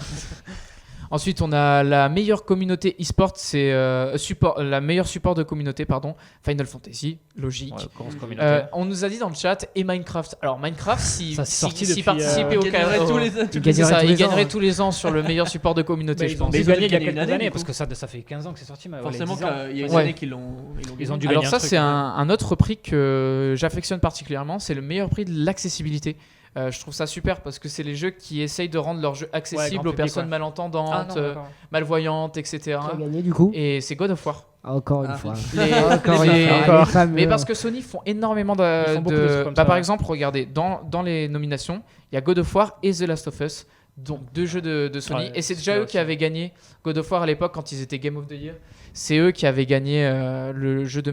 Ensuite, on a la meilleure communauté e-sport, c'est la meilleure support de communauté, pardon, Final Fantasy, logique. Ouais, grosse communauté. On nous a dit dans le chat et Minecraft. Alors Minecraft, s'il Ça, c'est sorti s'il depuis, participait Il au gagnerait carré, tous les Il c'est gagnerait ça, tous il les ans, gagnerait hein. tous les ans sur le meilleur support de communauté, Bah, je ils ont pense. dû Ils ont gagner il y a gagné quelques une année, années du parce coup. que ça fait 15 ans que c'est sorti. Mais Forcément, ouais, 10 ans. il y a une Ouais. année qu'ils l'ont. Ils ont dû Alors gagner ça, un truc, c'est ouais. un autre prix que j'affectionne particulièrement, c'est le meilleur prix de l'accessibilité. Je trouve ça super parce que c'est les jeux qui essayent de rendre leurs jeux accessibles grand aux public, personnes ouais. malentendantes, Ah, non, d'accord. malvoyantes, etc. Qui a gagné du coup Et c'est God of War. Encore une Ah, fois. Encore une fois. encore. Les fameux- Mais parce que Sony font énormément Ils font beaucoup de trucs comme ça, par ouais. exemple, regardez, dans les nominations, il y a God of War et The Last of Us, donc deux jeux de Sony. Ouais, Et c'est c'est déjà vrai eux qui aussi. avaient gagné God of War à l'époque quand ils étaient Game of the Year. C'est eux qui avaient gagné le jeu de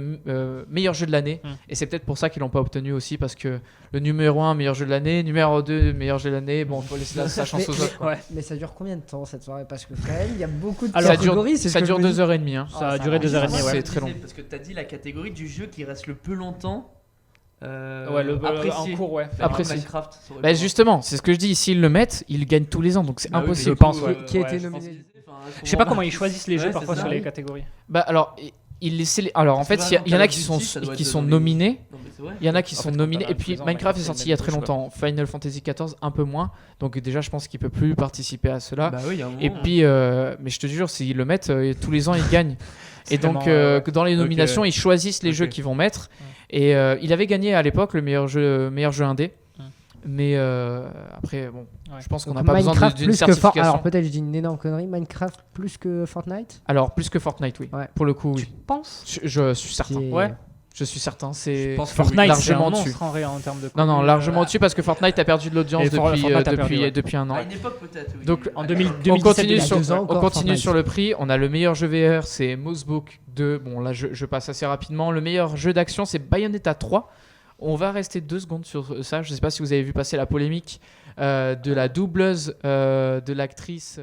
meilleur jeu de l'année. Mm. Et c'est peut-être pour ça qu'ils l'ont pas obtenu aussi, parce que le numéro 1, meilleur jeu de l'année, numéro 2, meilleur jeu de l'année, bon, il faut laisser sa chance aux autres. quoi. Ouais. Mais ça dure combien de temps cette soirée? Parce que quand même, il y a beaucoup de Alors, catégories. c'est ce Ça que dure je me dis. 2h30. Hein. Ça a ça duré va. 2h30. C'est Ouais. très long. Parce que tu as dit la catégorie du jeu qui reste le plus longtemps. Ouais, en apprécié. cours, ouais. Par Apprécié. Minecraft, ça aurait Bah pu- justement, c'est ce que je dis, s'ils le mettent, ils gagnent tous les ans, donc c'est Bah oui, impossible. je pense, mais ouais. du coup, Qui a Ouais, été je pense. nominé? Je sais pas comment ils choisissent les jeux Ouais, parfois c'est sur ça. les catégories. Bah alors, alors en Parce que fait, par il y exemple, en a Call of qui Duty, sont ça doit qui être sont dans les- nominés. Non, mais c'est vrai. Il y en a qui En sont fait, nominés. quand Et t'as puis tous les ans, Minecraft est ils sorti il y mettent a très tous, quoi. longtemps. Final Fantasy XIV un peu moins. Donc déjà, je pense qu'il peut plus participer à cela. Bah oui, il y a un moment. Et puis, mais je te jure, s'ils le mettent, tous les ans, ils gagnent. Et C'est donc, vraiment, ouais. que dans les nominations, ils choisissent les Ok. jeux qu'ils vont mettre. Ouais. Et il avait gagné à l'époque le meilleur jeu indé. Ouais. Mais après, bon, Ouais. je pense qu'on Donc n'a pas besoin Minecraft d'une plus que certification. Alors peut-être je dis une énorme connerie. Minecraft plus que Fortnite. Alors, plus que Fortnite, oui. Ouais. Pour le coup, oui. Tu penses Je suis certain. Qui est- Ouais. Je suis certain. C'est Je pense que Fortnite, c'est un largement monstre dessus. en termes de. Non, contenu, largement euh, au-dessus parce que Fortnite a perdu de l'audience Et depuis, Fortnite a perdu, ouais. depuis un an. À une époque peut-être. Oui. Donc, En Ouais. 2017, On continue, il y a sur, 2 ans on encore, continue Fortnite. sur le prix. On a le meilleur jeu VR, c'est Mossbook 2. Bon, là, je passe assez rapidement. Le meilleur jeu d'action, c'est Bayonetta 3. On va rester 2 secondes sur ça. Je ne sais pas si vous avez vu passer la polémique de la doubleuse de l'actrice,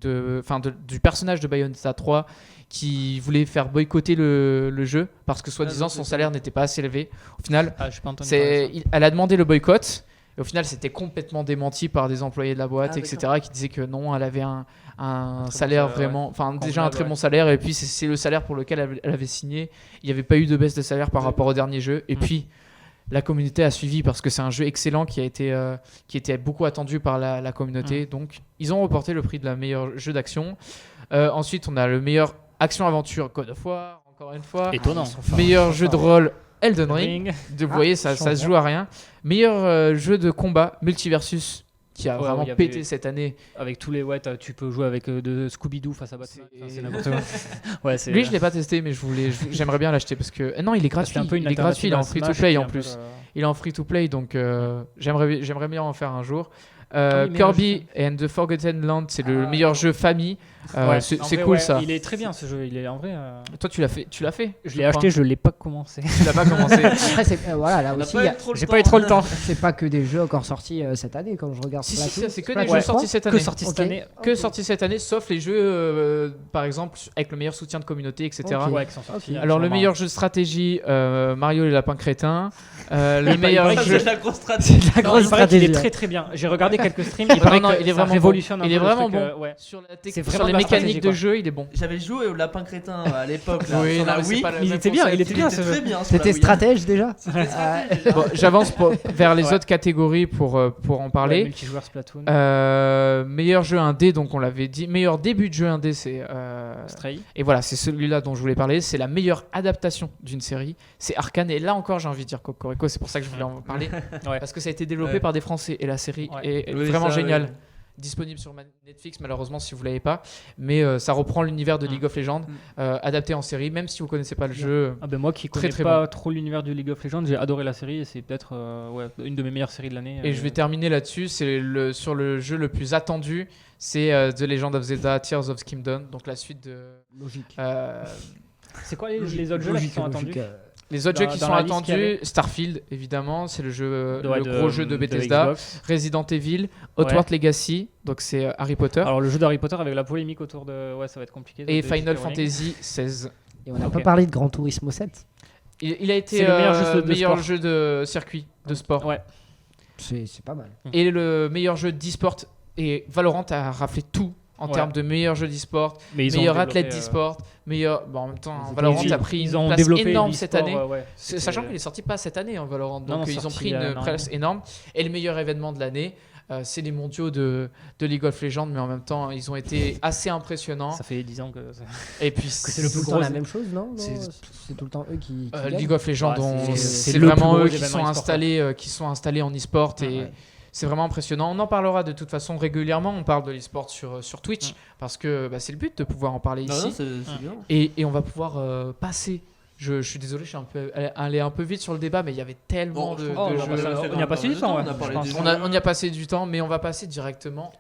du personnage de Bayonetta 3 qui voulait faire boycotter le jeu parce que soi-disant non, son c'est salaire n'était pas assez élevé. Au final, Ah, j'ai pas entendu parler de ça. elle a demandé le boycott. Et au final, c'était complètement démenti par des employés de la boîte, Ah, etc., qui disaient que non, elle avait un bon salaire salaire, vraiment, enfin déjà un Convenable, très ouais. bon salaire. Et puis c'est le salaire pour lequel elle avait signé. Il n'y avait pas eu de baisse de salaire par rapport au dernier jeu. Et puis la communauté a suivi parce que c'est un jeu excellent qui était beaucoup attendu par la communauté. Donc ils ont remporté le prix de la meilleure jeu d'action. Ensuite, on a le meilleur action-aventure God of War, encore une fois. Étonnant. Meilleur jeu de rôle Elden Ring. Ring. Vous voyez, ça se joue à rien. Meilleur jeu de combat Multiversus qui a Ouais, vraiment il y avait- pété cette année. Avec tous les tu peux jouer avec de Scooby-Doo face à Batman. C'est- Enfin, c'est n'importe quoi. Ouais, c'est. Lui, je l'ai pas testé, mais j'aimerais bien l'acheter parce que non, il est gratuit. C'était un peu une Il est gratuit, il est en alternative à free to Smash play qui est en un peu plus. le- Il est en free to play, donc j'aimerais bien en faire un jour. meilleur Kirby and the Forgotten Land, c'est le meilleur jeu famille. Ouais, C'est en vrai, cool ouais, ça. Il est très bien ce jeu. Il est en vrai. Toi, tu l'as fait. Je l'ai acheté, je l'ai pas commencé. Tu l'as pas commencé. Après, voilà, là On n'a aussi, pas il y eu a- trop le J'ai temps. pas eu trop le temps. c'est pas que des jeux encore sortis cette année quand je regarde. Si, Splatoon. c'est que des Splatoon jeux 3. sortis cette année. Que sorti cette Ok. année. Que Ok. sortis cette année, sauf les jeux, par exemple, avec le meilleur soutien de communauté, etc. Ok. Ouais, qui sont sortis. Ok. Alors, le actuellement. meilleur jeu de stratégie, Mario les lapins crétins. Le Il meilleur paraît Ça, que jeu. c'est de la grosse stratégie. La Non, grosse il paraît qu'il est stratégie. très très bien. J'ai regardé quelques streams. Non, Il paraît non, que il est ça vraiment révolutionne bon. un Il peu est le vraiment truc, bon. ouais. Sur C'est sur vraiment les de la mécaniques stratégie, de quoi. jeu, il est bon. J'avais joué au lapin crétin à l'époque. Là, Oui, sur non, la mais c'est Wii. pas le Il même était bien, concept. il était bien, C'était ce jeu. très bien. sur la C'était Wii. stratège déjà. C'était stratège. Bon, j'avance vers les Ouais. autres catégories pour en Ouais, parler. multijoueur Splatoon. Meilleur jeu indé, donc on l'avait dit. Meilleur début de jeu indé, c'est. Stray. Et voilà, c'est celui-là dont je voulais parler. C'est la meilleure adaptation d'une série. C'est Arcane. Et là encore, j'ai envie de dire Cocorico. C'est pour ça que je voulais en parler. Ouais. Parce que ça a été développé Ouais. par des Français. Et la série Ouais. est Oui, vraiment ça, géniale. oui. Disponible sur Netflix, malheureusement, si vous l'avez pas. Mais ça reprend l'univers de League of Legends, adapté en série, même si vous connaissez pas le jeu. Ah ben moi qui Très, connais très pas trop l'univers du League of Legends, j'ai adoré la série et c'est peut-être une de mes meilleures séries de l'année. Et je vais terminer là-dessus. C'est sur le jeu le plus attendu. C'est The Legend of Zelda Tears of the Kingdom. Donc la suite de. Logique. C'est quoi les autres jeux là qui sont attendus Les autres Dans- jeux qui dans sont la liste qu'il y attendus, avait Starfield évidemment, c'est le jeu, Ouais, le gros jeu de Bethesda. Xbox. Resident Evil, Hogwarts Legacy, donc c'est Harry Potter, Alors le jeu d'Harry Potter avec la polémique autour de ça va être compliqué. et de Final J.K. Rowling. Fantasy 16. Et on n'a Ok. pas parlé de Gran Turismo 7. Il a été C'est le meilleur jeu de meilleur sport. jeu de circuit, de sport, Ouais. C'est pas mal. et le meilleur jeu d'e-sport. Et Valorant a raflé tout en Ouais. termes de meilleur jeu d'e-sport, Mais ils ont meilleur développé, athlète d'e-sport, meilleur. Bon, en même temps, Ils ont Valorant ils- a pris ils une ont place développé énorme l'e-sport, cette année. ouais. Sachant qu'il est sorti pas cette année en Valorant, donc Non, ils ont sorti pris il y a une un an. place énorme. Et le meilleur événement de l'année, c'est les mondiaux de League of Legends, mais en même temps, ils ont été assez impressionnants. Ça fait 10 ans que Et puis, c'est le C'est tout plus le gros temps la même chose, non c'est- C'est tout le temps eux qui gagnent. League of Legends, Ouais, c'est c'est le vraiment plus gros eux qui événement sont e-sport, installés en e-sport et Ouais. c'est vraiment impressionnant. On en parlera de toute façon régulièrement. On parle de l'e-sport sur Twitch parce que c'est le but de pouvoir en parler Non, ici. non, c'est bien. Et on va pouvoir passer. Je suis désolé, je suis allé un peu vite sur le débat, mais il y avait tellement de on jeux. y a passé du temps, ouais, On a parlé je pense. des On y a passé du temps, mais on va passer directement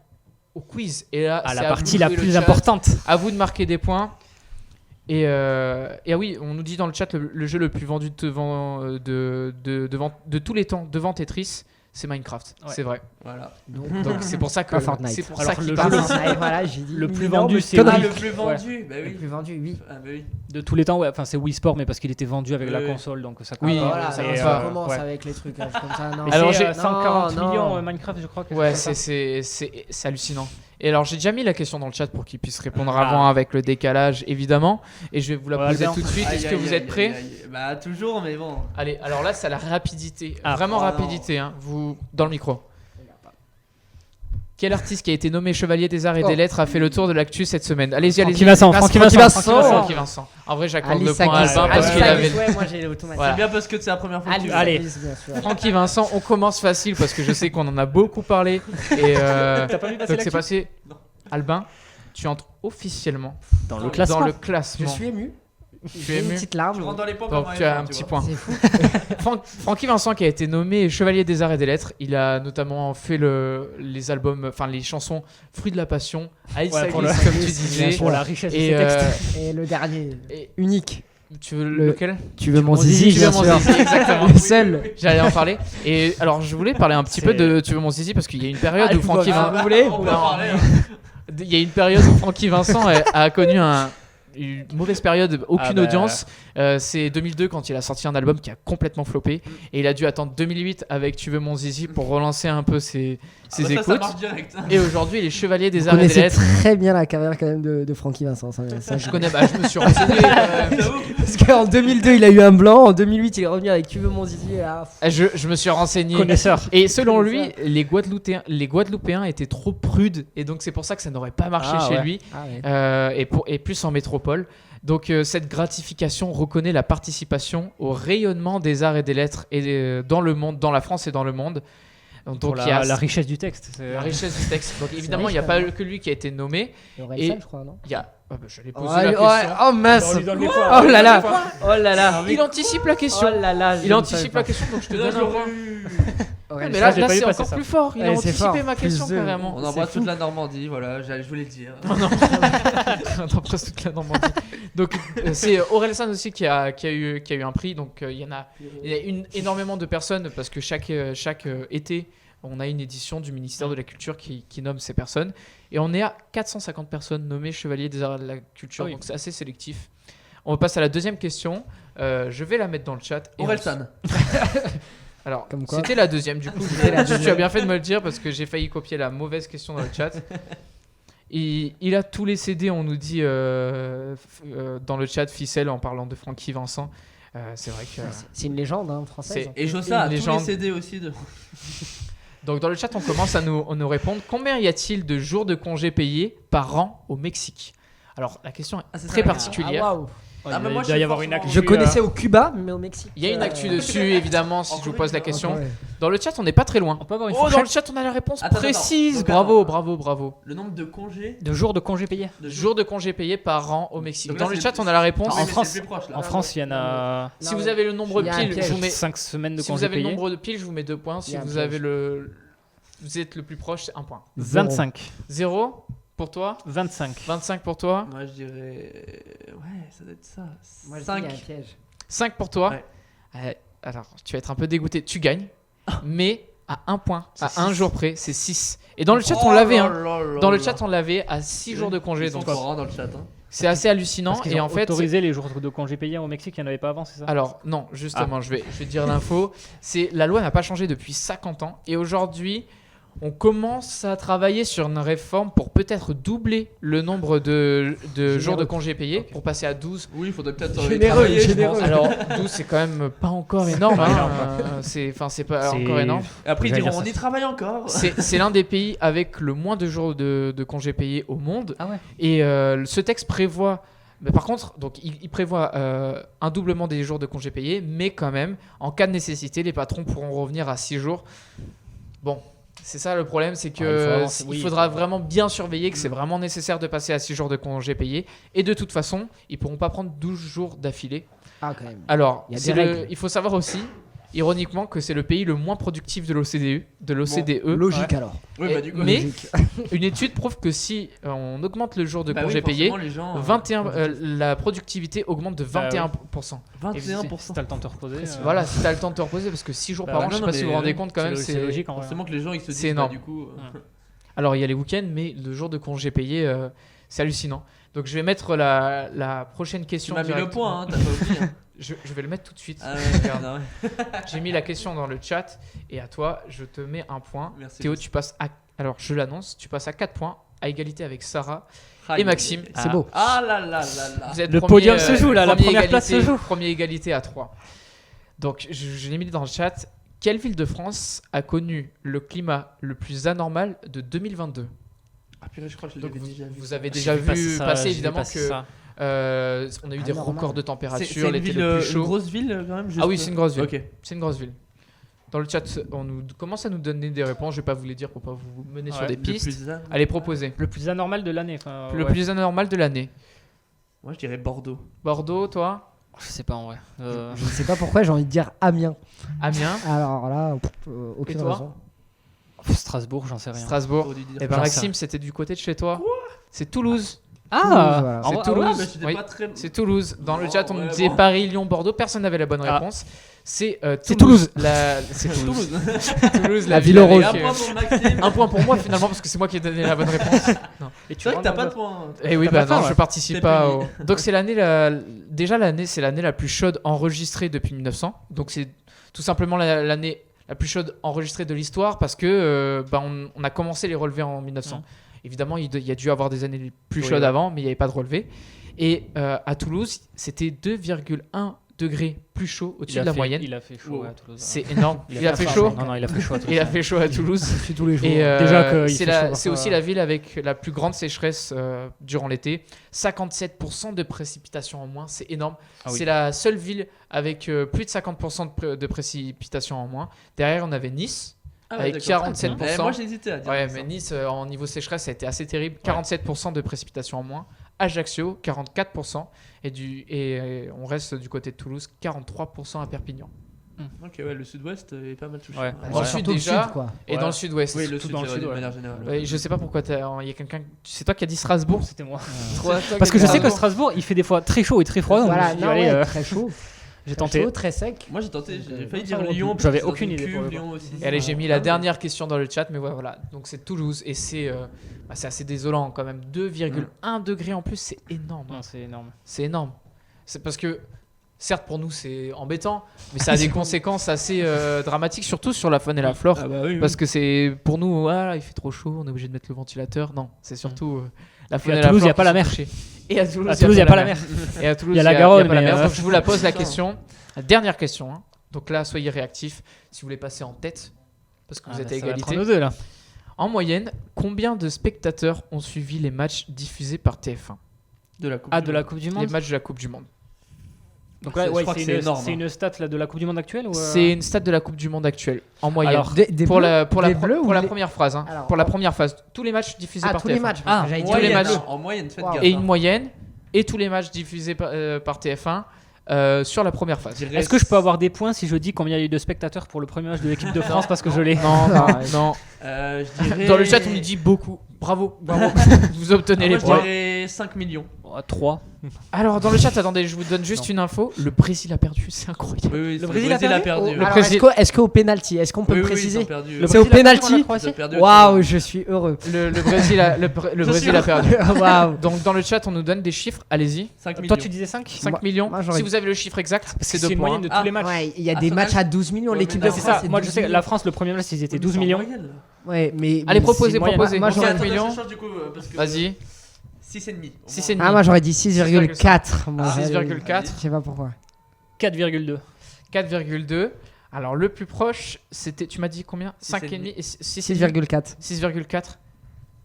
au quiz. Et là, à c'est la à partie vous de la jouer le plus chat. importante. À vous de marquer des points. Et ah oui, on nous dit dans le chat le jeu le plus vendu de tous les temps devant Tetris, c'est Minecraft. Ouais. C'est vrai. Voilà. Donc, Donc c'est pour ça que Pas Fortnite. c'est pour Alors, ça qu'il le parle. jeu Ah, et voilà, j'ai dit le plus une vendu, énorme c'est connerie. Ah, le plus vendu. Bah Le oui. plus vendu, oui. Ah, bah oui. De tous les temps, ouais. Enfin, c'est Wii Sport, mais parce qu'il était vendu avec la Oui. console, donc ça Oui, compte. Ah, voilà, ça ça, va Et, pas. commence ouais. avec les trucs comme ça. Non. Mais Alors, c'est j'ai- 140 non. millions Minecraft, je crois. quelque Ouais, chose comme ça. c'est hallucinant. Et alors j'ai déjà mis la question dans le chat pour qu'ils puissent répondre Ah. avant avec le décalage évidemment. Et je vais vous la Ouais, poser Albert. tout de suite. Aïe, Est-ce que aïe, vous aïe, êtes prêts? aïe, aïe. Bah toujours, mais bon. Allez, alors là c'est la rapidité. Ah. Vraiment Oh, rapidité. Hein. Vous dans le micro. Quel artiste qui a été nommé chevalier des arts et des lettres a fait le tour de l'actu cette semaine? Allez-y, allez-y. Francky Vincent. Francky Vincent. En vrai, j'accorde le Alice point à Aguis. Albin parce Alice qu'il avait. Aguis, ouais, moi j'ai automatique. Voilà. C'est bien parce que c'est la première fois que tu Alice le fais. Allez. Aguis, bien sûr. Francky Vincent, on commence facile parce que je sais qu'on en a beaucoup parlé. Et T'as pas vu passer donc c'est l'actu passé. Non. Albin, tu entres officiellement dans le dans classement. le classement. Je suis ému. Tu es J'ai une ému. petite Tu larme. rentres dans les pompes Donc avant tu as F1, un tu petit vois. point. C'est fou. Francky Vincent qui a été nommé chevalier des arts et des lettres, il a notamment fait les albums, enfin les chansons Fruits de la Passion, Alice Ouais, Aguis, pour comme le- tu Bien disais. sûr. Pour la richesse de Et, ses textes. Et le dernier, et unique. tu veux Le- lequel? Tu veux mon Tu zizi, veux bien mon sûr. zizi, exactement. Le seul. J'allais en parler. Et alors je voulais parler un petit peu de Tu veux mon zizi parce qu'il y a une période où Francky Ah, Vincent, vous voulez On peut en parler. Hein. il y a une période où Francky Vincent a connu une mauvaise période, aucune Ah bah. audience. C'est 2002 quand il a sorti un album qui a complètement floppé et il a dû attendre 2008 avec Tu veux mon zizi pour relancer un peu ses Ah bah ça écoutes. marche direct. hein. Et aujourd'hui, il est chevalier des Vous arts et des connaissez lettres. très bien la carrière quand même de Francky Vincent. Ça, Je connais, je me suis renseigné. J'avoue. Parce qu'en 2002, il a eu un blanc. En 2008, il est revenu avec Tu veux mon zizi. Ah, Je me suis renseigné. Connaisseur. Et selon Comme lui, ça. les Guadeloupéens étaient trop prudes et donc c'est pour ça que ça n'aurait pas marché Ah, chez ouais. lui ouais. et plus en métropole. Donc cette gratification reconnaît la participation au rayonnement des arts et des lettres et dans le monde, dans la France et dans le monde. Donc Pour il y a la richesse du texte. c'est- la richesse du texte. Donc évidemment, riche, il n'y a quand pas même. que lui qui a été nommé. Et Et- je crois, non? Il y a. J'allais poser Ouais, la ouais, question. oh mince! On lui donne les Oh points. là là! Oh là là! Il anticipe la question. Oh là là! je Il ne anticipe savais la pas. question, donc je te Là, donne un point. j'aurais eu. Aurélien, Mais là, j'ai pas vu c'est passer encore ça. plus fort. Il a Ouais, c'est anticipé fort. ma question Plus deux. carrément. On embrasse toute la Normandie, voilà, je voulais le dire. On embrasse toute la Normandie. Donc c'est Orelsan aussi qui a eu un prix. Donc il y a énormément de personnes parce que chaque été on a une édition du ministère de la Culture qui nomme ces personnes et on est à 450 personnes nommées chevaliers des arts et de la culture. Ah oui. Donc c'est assez sélectif. On passe à la deuxième question. Je vais la mettre dans le chat. Et Orelsan. Alors, Comme quoi. c'était la deuxième du coup. Tu as bien fait de me le dire parce que j'ai failli copier la mauvaise question dans le chat. Il a tous les CD, on nous dit dans le chat, ficelle en parlant de Francky Vincent. C'est vrai que. C'est une légende française. Et Jossa a tous les légende. CD aussi de. Donc dans le chat, on commence à nous répondre. Combien y a-t-il de jours de congés payés par an au Mexique? Alors la question est c'est très ça, particulière. Ah, waouh. Ah, mais moi, il je doit y sais avoir une forcément. actu. Je connaissais au Cuba, mais au Mexique. Il y a une actu dessus, évidemment, si En je vous Corée, pose la c'est question. Ouais. Dans le chat, on n'est pas très loin. On peut avoir une Oh, dans le fourchette chat, on a la réponse Attends, précise. donc, Bravo, attends. bravo. Le nombre de congés de jours de congés payés. de Jours de congés payés par an au Mexique. Donc dans là, le c'est- chat, on a la réponse. Ah oui, mais France- c'est le plus proche, là. En France, il y en a Si Non, vous mais avez le nombre il y a un pile, je vous mets. 5 semaines de Si vous congés avez le payés. nombre de piles, je vous mets 2 points. Il Si y a un vous piège. avez vous êtes le plus proche, c'est 1 point. 25. 0 pour toi, 25. 25 pour toi, Moi, je dirais. Ouais, ça doit être ça. Moi, je dis, il y a un 5. piège. 5 pour toi. Ouais. Alors, tu vas être un peu dégoûté. Tu gagnes, mais à 1 point, C'est à un 6. jour près, c'est 6. Et dans le chat, Oh on l'avait. là Hein. là là Dans le là. chat, on l'avait à 6 jours de congé. Ils sont Donc, forts, hein, dans le chat. Hein. c'est assez hallucinant. Parce qu'ils Et ont en fait, autorisé les jours de congés payés au Mexique, il n'y en avait pas avant, c'est ça? alors non, justement, je vais dire l'info. C'est la loi n'a pas changé depuis 50 ans et aujourd'hui, on commence à travailler sur une réforme pour peut-être doubler le nombre de jours de congés payés pour passer à 12. Oui, il faudrait peut-être. Généreux, travailler, je généreux. pense. Alors 12 c'est quand même pas encore énorme. Pas hein. énorme. C'est pas C'est- encore énorme. Et après, ils J'allais diront dire on ça. y travaille encore. C'est l'un des pays avec le moins de jours de congés payés au monde. Ah ouais. Et ce texte prévoit, mais par contre, donc il prévoit un doublement des jours de congés payés, mais quand même, en cas de nécessité, les patrons pourront revenir à 6 jours. Bon, c'est ça le problème, c'est Ah, il faut que avancer, il oui. faudra vraiment bien surveiller que c'est vraiment nécessaire de passer à 6 jours de congés payés. Et de toute façon, ils pourront pas prendre 12 jours d'affilée. Ah, quand même. Alors, Il y a c'est des règles. il faut savoir aussi, ironiquement, que c'est le pays le moins productif de l'OCDE. Logique alors. Oui, bah, du coup. mais Logique. une étude prouve que si on augmente le jour de Bah oui, congés payés, forcément, les gens, 21, la productivité augmente de 21%. 21%. Si t'as le temps de te reposer. Voilà, si t'as le temps de te reposer, parce que 6 jours Bah par ouais, an, je sais non, pas mais si vous vous rendez compte quand c'est même, c'est logique en vrai. Forcément que les gens ils se disent C'est énorme. du coup. Alors il y a les week-ends, mais le jour de congé payé, c'est hallucinant. Donc je vais mettre la prochaine Tu question. m'as mis le directement. point, hein, t'as pas oublié. hein. Je vais le mettre tout de suite. Ah ouais, Regarde. non, ouais. J'ai mis la question dans le chat, et à toi, je te mets un point. Merci. Théo, tu passes à... Alors je l'annonce, tu passes à 4 points, à égalité avec Sarah. Aïe, et Maxime. aïe, aïe. C'est beau. Ah là là là là. Vous êtes Le premier, podium se joue, là, la premier première place se égalité- joue. Premier égalité à 3. Donc, je l'ai mis dans le chat. Quelle ville de France a connu le climat le plus anormal de 2022? Ah purée, je crois que je Donc, l'avais déjà vu. vous avez J'ai déjà vu passé ça, passer, j'ai vu évidemment, passer que ça. on a eu des Anormal. records de C'est température, une l'été ville, le plus une chaud. grosse ville quand même. Ah oui, c'est une grosse ville. Ok. C'est une grosse ville. Dans le chat, on nous commence à nous donner des réponses. Je vais pas vous les dire pour pas vous mener sur Ouais, des Le pistes. plus an- Allez, proposez. Le plus anormal de l'année. enfin, Le ouais. plus anormal de l'année. Moi je dirais Bordeaux. Bordeaux, toi? Je sais pas en vrai. Je ne sais pas pourquoi j'ai envie de dire Amiens. Amiens? Alors là, aucune Et toi raison. Strasbourg, j'en sais rien. Strasbourg? Faut lui dire. Eh ben J'en Maxime, c'était du côté de chez toi. C'est Toulouse. voilà. C'est en vrai- Toulouse. Ah, mais c'était Oui. pas très. C'est Toulouse. Dans le Oh, chat, on me ouais, disait bon. Paris, Lyon, Bordeaux. Personne n'avait la bonne Ah. réponse. C'est Toulouse. C'est Toulouse. Toulouse, La ville aux avec, roses. Et un point pour Maxime. un point pour moi finalement parce que c'est moi qui ai donné la bonne réponse. Et tu C'est vrai que rentres t'as dans pas le- de point. Et oui, T'as bah pas faim, non, je ouais. participe T'es pas. puni. Donc c'est déjà l'année, c'est l'année la plus chaude enregistrée depuis 1900. Donc c'est tout simplement l'année la plus chaude enregistrée de l'histoire parce que bah, on a commencé les relevés en 1900. Mhm. Évidemment, il y a dû avoir des années plus Oui, chaudes ouais. avant, mais il n'y avait pas de relevés. Et à Toulouse, c'était 2,1 degrés plus chaud au-dessus Il a de la fait- moyen. Il a fait chaud Wow. à Toulouse. C'est énorme. Il a pas fait faim, chaud. Non, non, il a fait chaud à Toulouse. Il a fait chaud à Toulouse. C'est tous les jours. Et Déjà qu'il c'est fait chaud, c'est enfin, aussi la ville avec la plus grande sécheresse durant l'été. 57% de précipitations en moins, c'est énorme. Ah oui. C'est la seule ville avec plus de 50% de précipitations en moins. Derrière, on avait Nice. Ah Avec d'accord. 47%. Eh, moi j'ai hésité à dire. Ouais, ça. mais Nice, en niveau sécheresse, ça a été assez terrible. 47% de précipitations en moins. Ajaccio, 44%. Et on reste du côté de Toulouse, 43% à Perpignan. Ok, ouais, le sud-ouest est pas mal touché. Ouais. hein. Dans le sud surtout déjà, sud, quoi. et Ouais. dans le sud-ouest. Oui, le Tout sud, dans le de sud, ouais. manière générale. Ouais, je sais pas pourquoi il y a quelqu'un. C'est toi qui as dit Strasbourg. C'était moi. Toi, Parce que je sais que Strasbourg. Strasbourg, il fait des fois très chaud et très froid. Donc Voilà, je me suis dit, non, allez, ouais, très chaud. j'ai Très tenté. chaud, très sec. Moi j'ai tenté, j'ai Donc, failli ça dire aurait pu. Lyon. J'avais parce que aucune dans idée une pour le cuve, coup. Lyon aussi. Et allez, j'ai mis la Ah, dernière question dans le chat, mais voilà. Donc c'est Toulouse et c'est assez désolant quand même. 2,1 degrés en plus, c'est énorme. Non, c'est énorme. C'est énorme. C'est parce que, certes, pour nous, c'est embêtant, mais ça a des conséquences assez dramatiques, surtout sur la faune et la flore. Ah bah oui, oui. Parce que c'est pour nous, voilà, il fait trop chaud, on est obligé de mettre le ventilateur. Non, c'est surtout la faune à et la Toulouse, flore il y a pas qui la sont mer. touchées. Et à Toulouse, À Toulouse, il n'y a pas la mer. Et à Toulouse, Il y a la Garonne, pas la mais, mer. Donc je vous la pose la Putain. question. La dernière question. Hein. Donc là, soyez réactifs si vous voulez passer en tête, parce que vous êtes à Ça va être égalité. un ou deux, là. En moyenne, combien de spectateurs ont suivi les matchs diffusés par TF1 De la Coupe. Ah, du de la Monde. Coupe du Les Monde. matchs de la Coupe du Monde. Donc là, Je ouais, crois que c'est c'est une, énorme, c'est hein. une stat là, de la Coupe du Monde actuelle ou C'est une stat de la Coupe du Monde actuelle, en moyenne. Alors, Des pour bleus, la, pour la, des pro- bleus pour ou la les- première phase. Hein. Alors, Pour la première phase. Tous les matchs diffusés Ah, par tous TF1. les matchs. Ah, j'allais tous dire les les matchs. bleus. En moyenne, faites Wow. gaffe. Et hein. une moyenne. Et tous les matchs diffusés par TF1 sur la première phase. Je dirais- Est-ce que je peux avoir des points si je dis combien il y a eu de spectateurs pour le premier match de l'équipe de France parce que je l'ai Non, non, non. Je dirais- Dans le chat, on nous dit beaucoup. Bravo, bravo. Vous obtenez Ah, les moi, je points. dirais 5 millions. 3. Alors, dans le chat, attendez, je vous donne juste Non. une info. Le Brésil a perdu, c'est incroyable. Oui, oui, Le Brésil a perdu perdu. Le Alors, Brésil- est-ce qu'au pénalty, est-ce qu'on peut Oui, le oui, ils préciser ont perdu. Le C'est au Brésil a perdu contre la pénalty. Croatie Ils ont perdu. Waouh, je suis heureux. Le Brésil a, le Brésil a perdu. Waouh. Donc, dans le chat, on nous donne des chiffres. Allez-y. 5 millions. Toi, tu disais 5 5 Moi- millions. moi, j'aurais Si dit- vous avez le chiffre exact, c'est C'est 2 une points. moyenne de Ah, tous les matchs. Ouais, il y a Ah, des ça matchs va. à 12 millions. Ouais, L'équipe mais de non, C'est France, ça. Moi, je sais que la France, le premier match, ils étaient 12 millions. Ouais, mais. Allez, mais proposez, c'est moyen. proposez. Moi, Ok, j'aurais- attends, 4 millions. Vas-y. Vas-y. 6,5. 6,5. Ah, moi j'aurais dit 6,4. moi. 6,4. Je sais pas pourquoi. 4,2. 4,2. Alors, le plus proche, c'était. Tu m'as dit combien 5,5 et 6,5. 6,4. 6,4.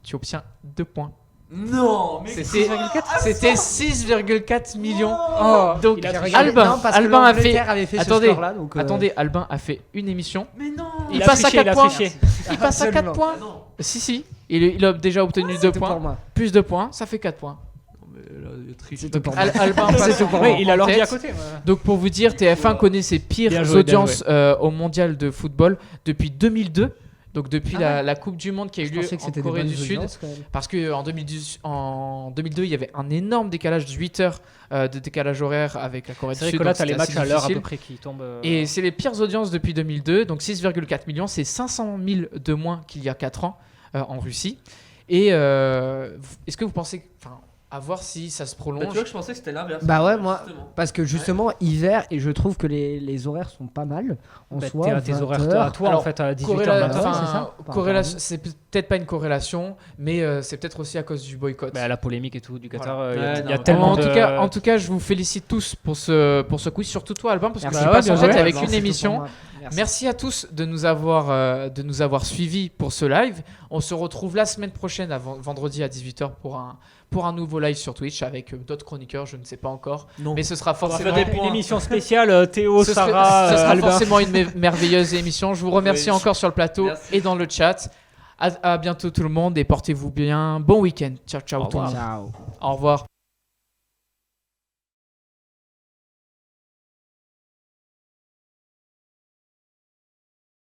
Tu obtiens 2 points. Non, mais C'était 6,4 millions. Oh, Donc, il a triché. Albin, Non, parce que Albin a fait. l'Angleterre avait fait Attendez, ce score-là. Donc, Attendez, Albin a fait une émission. Mais non. Il a passe à triché, 4 il a points. triché. Il passe à 4 Absolument. points. Ah non. Si. Il a déjà obtenu 2 c'est tout points. pour moi. Plus 2 points, ça fait 4 points. Non, mais là, il triche. C'est tout pour moi. Albin passe tout pour en- moi. Oui, il a en l'ordi tête. à côté. ouais. Donc pour vous dire, TF1 connaît ses pires Bien joué, bien audiences au mondial de football depuis 2002. Donc depuis Ah la Coupe du Monde qui a eu Je lieu pensais que en c'était des Corée bonnes du Sud. audiences, quand même. Parce qu'en 2002, il y avait un énorme décalage de 8 heures de décalage horaire avec la Corée C'est du vrai Sud. que là, donc t'as les c'était matchs assez à l'heure à difficile. peu près qui tombent. Et c'est les pires audiences depuis 2002. Donc 6,4 millions, c'est 500 000 de moins qu'il y a 4 ans en Russie. Et est-ce que vous pensez... Enfin, à voir si ça se Bah, prolonge. tu vois que je pensais que c'était l'inverse. Bah ouais, moi. Justement. Parce que justement, hiver, et je trouve que les horaires sont pas mal. En Bah, soi, t'es à tes 20 horaires heures. à toi, Alors, en fait, à 18h. Corréla- ouais, enfin, c'est ça. corrélation, c'est peut-être pas une corrélation, mais c'est peut-être aussi à cause du boycott. Bah, la polémique et tout du Qatar, Voilà. il y a- Ouais, il y a non, tellement en, de... tout cas, je vous félicite tous pour ce quiz, surtout toi Albin, parce que Merci. tu Bah passes ouais, en bien tête joué. avec Non, une c'est tout émission. pour moi. Merci à tous de nous avoir suivis pour ce live. On se retrouve la semaine prochaine, vendredi à 18h, pour un nouveau live sur Twitch avec d'autres chroniqueurs, je ne sais pas encore. Non. Mais ce sera On va forcément, faire une émission spéciale, Théo, ce sera- Sarah, ce sera Albin. forcément une merveilleuse émission. Je vous remercie Oui. encore sur le plateau Merci. et dans le chat. À bientôt tout le monde et portez-vous bien. Bon week-end. Ciao, ciao Au tout le revoir. monde. Ciao. Au revoir.